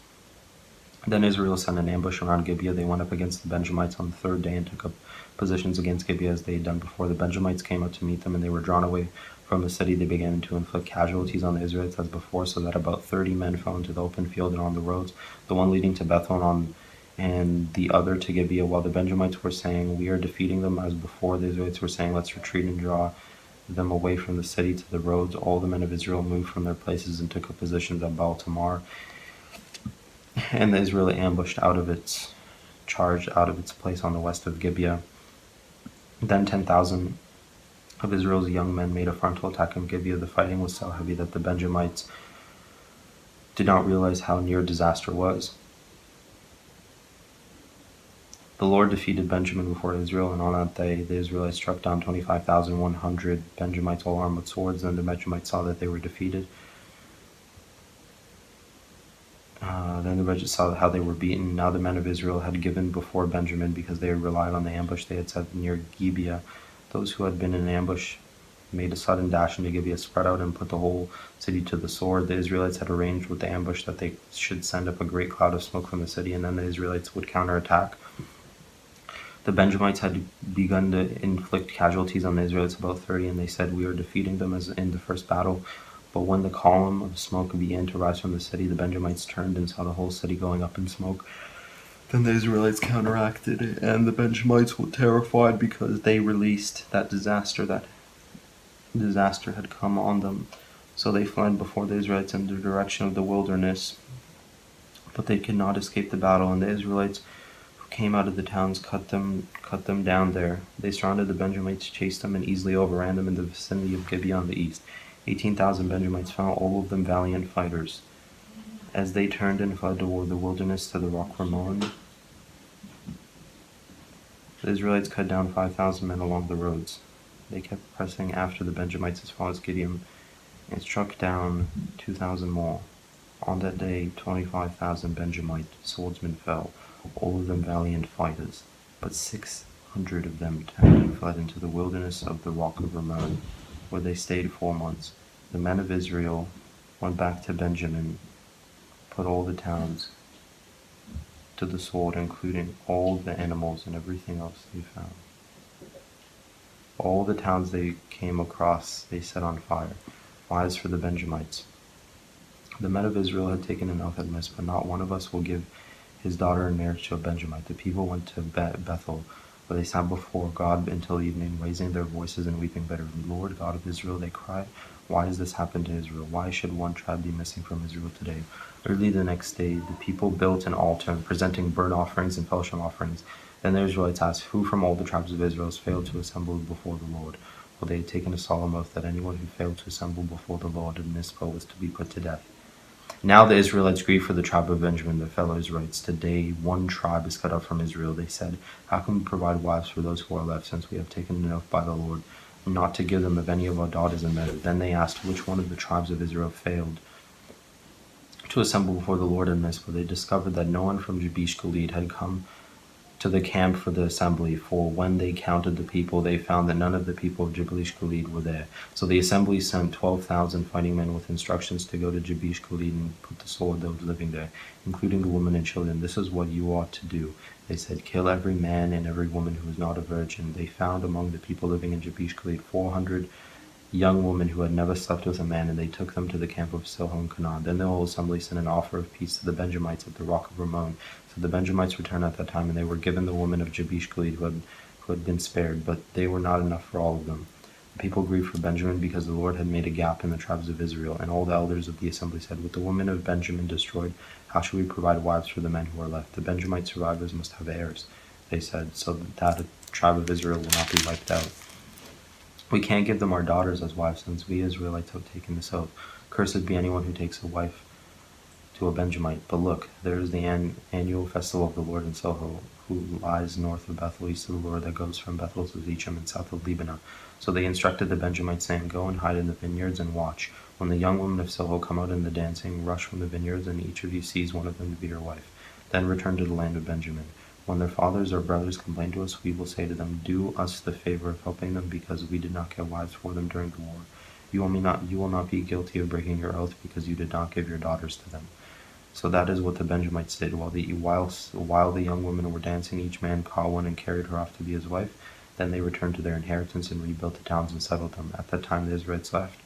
Then Israel sent an ambush around Gibeah. They went up against the Benjamites on the third day and took up positions against Gibeah as they had done before. The Benjamites came out to meet them, and they were drawn away from the city. They began to inflict casualties on the Israelites as before, so that about 30 men fell into the open field and on the roads, the one leading to Bethel and the other to Gibeah. While the Benjamites were saying, "We are defeating them," as before, the Israelites were saying, "Let's retreat and draw them away from the city to the roads." All the men of Israel moved from their places and took up positions at Baal Tamar. And the Israelite ambushed charged out of its place on the west of Gibeah. Then 10,000 of Israel's young men made a frontal attack on Gibeah. The fighting was so heavy that the Benjamites did not realize how near disaster was. The Lord defeated Benjamin before Israel, and on that day the Israelites struck down 25,100 Benjamites, all armed with swords. Then the Benjamites saw that they were defeated. Then the Benjamites saw how they were beaten. Now the men of Israel had given before Benjamin because they had relied on the ambush they had set near Gibeah. Those who had been in ambush made a sudden dash into Gibeah, spread out, and put the whole city to the sword. The Israelites had arranged with the ambush that they should send up a great cloud of smoke from the city, and then the Israelites would counterattack. The Benjamites had begun to inflict casualties on the Israelites, about 30, and they said, "We are defeating them as in the first battle." But when the column of smoke began to rise from the city, the Benjamites turned and saw the whole city going up in smoke. Then the Israelites counteracted, and the Benjamites were terrified because they released that disaster had come on them. So they fled before the Israelites in the direction of the wilderness. But they could not escape the battle, and the Israelites who came out of the towns cut them down there. They surrounded the Benjamites, chased them, and easily overran them in the vicinity of Gibeah on the east. 18,000 Benjamites fell, all of them valiant fighters. As they turned and fled toward the wilderness to the rock Ramon, the Israelites cut down 5,000 men along the roads. They kept pressing after the Benjamites as far as Gideon, and struck down 2,000 more. On that day 25,000 Benjamite swordsmen fell, all of them valiant fighters, but 600 of them turned and fled into the wilderness of the rock of Ramon, where they stayed 4 months. The men of Israel went back to Benjamin, put all the towns to the sword, including all the animals and everything else they found. All the towns they came across they set on fire, wives for the Benjamites. The men of Israel had taken an oath at Mizpah, "Not one of us will give his daughter in marriage to a Benjamite." The people went to Bethel, where they sat before God until evening, raising their voices and weeping bitterly. "Lord God of Israel," they cried, "why has this happened to Israel? Why should one tribe be missing from Israel today?" Early the next day, the people built an altar, presenting burnt offerings and fellowship offerings. Then the Israelites asked, "Who from all the tribes of Israel has failed to assemble before the Lord?" Well, they had taken a solemn oath that anyone who failed to assemble before the Lord in Mizpah was to be put to death. Now the Israelites grieved for the tribe of Benjamin, their fellow Israelites. "Today one tribe is cut off from Israel." They said, "How can we provide wives for those who are left, since we have taken an oath by the Lord not to give them of any of our daughters in marriage?" Then they asked which one of the tribes of Israel failed to assemble before the Lord in Mizpah. They discovered that no one from Jabesh Gilead had come to the camp for the assembly, for when they counted the people, they found that none of the people of Jabesh Gilead were there. So the assembly sent 12,000 fighting men with instructions to go to Jabesh Gilead and put the sword those living there, including the women and children. "This is what you ought to do," they said. "Kill every man and every woman who is not a virgin." They found among the people living in Jabesh Gilead 400 young women who had never slept with a man, and they took them to the camp of Sihon and Canaan. Then the whole assembly sent an offer of peace to the Benjamites at the rock of Ramon. So the Benjamites returned at that time, and they were given the women of Jabesh Gilead who had been spared, but they were not enough for all of them. The people grieved for Benjamin because the Lord had made a gap in the tribes of Israel, and all the elders of the assembly said, "With the women of Benjamin destroyed, how shall we provide wives for the men who are left? The Benjamite survivors must have heirs," they said, "so that the tribe of Israel will not be wiped out. We can't give them our daughters as wives, since we Israelites have taken this oath. Cursed be anyone who takes a wife to a Benjamite. But look, there is the annual festival of the Lord in Soho, who lies north of Bethel, east of the Lord, that goes from Bethel to Zechim and south of Lebanon." So they instructed the Benjamites, saying, "Go and hide in the vineyards and watch. When the young women of Soho come out in the dancing, rush from the vineyards, and each of you seize one of them to be your wife. Then return to the land of Benjamin. When their fathers or brothers complain to us, we will say to them, 'Do us the favor of helping them, because we did not get wives for them during the war. You will not be guilty of breaking your oath, because you did not give your daughters to them.'" So that is what the Benjamites did. While the young women were dancing, each man caught one and carried her off to be his wife. Then they returned to their inheritance and rebuilt the towns and settled them. At that time the Israelites left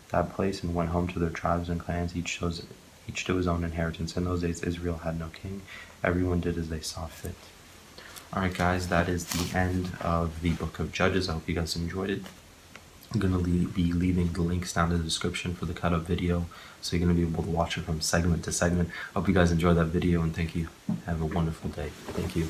that place and went home to their tribes and clans, each to his own inheritance. In those days Israel had no king. Everyone did as they saw fit. Alright guys, that is the end of the book of Judges. I hope you guys enjoyed it. I'm going to be leaving the links down in the description for the cut-up video, so you're going to be able to watch it from segment to segment. I hope you guys enjoyed that video, and thank you. Have a wonderful day. Thank you.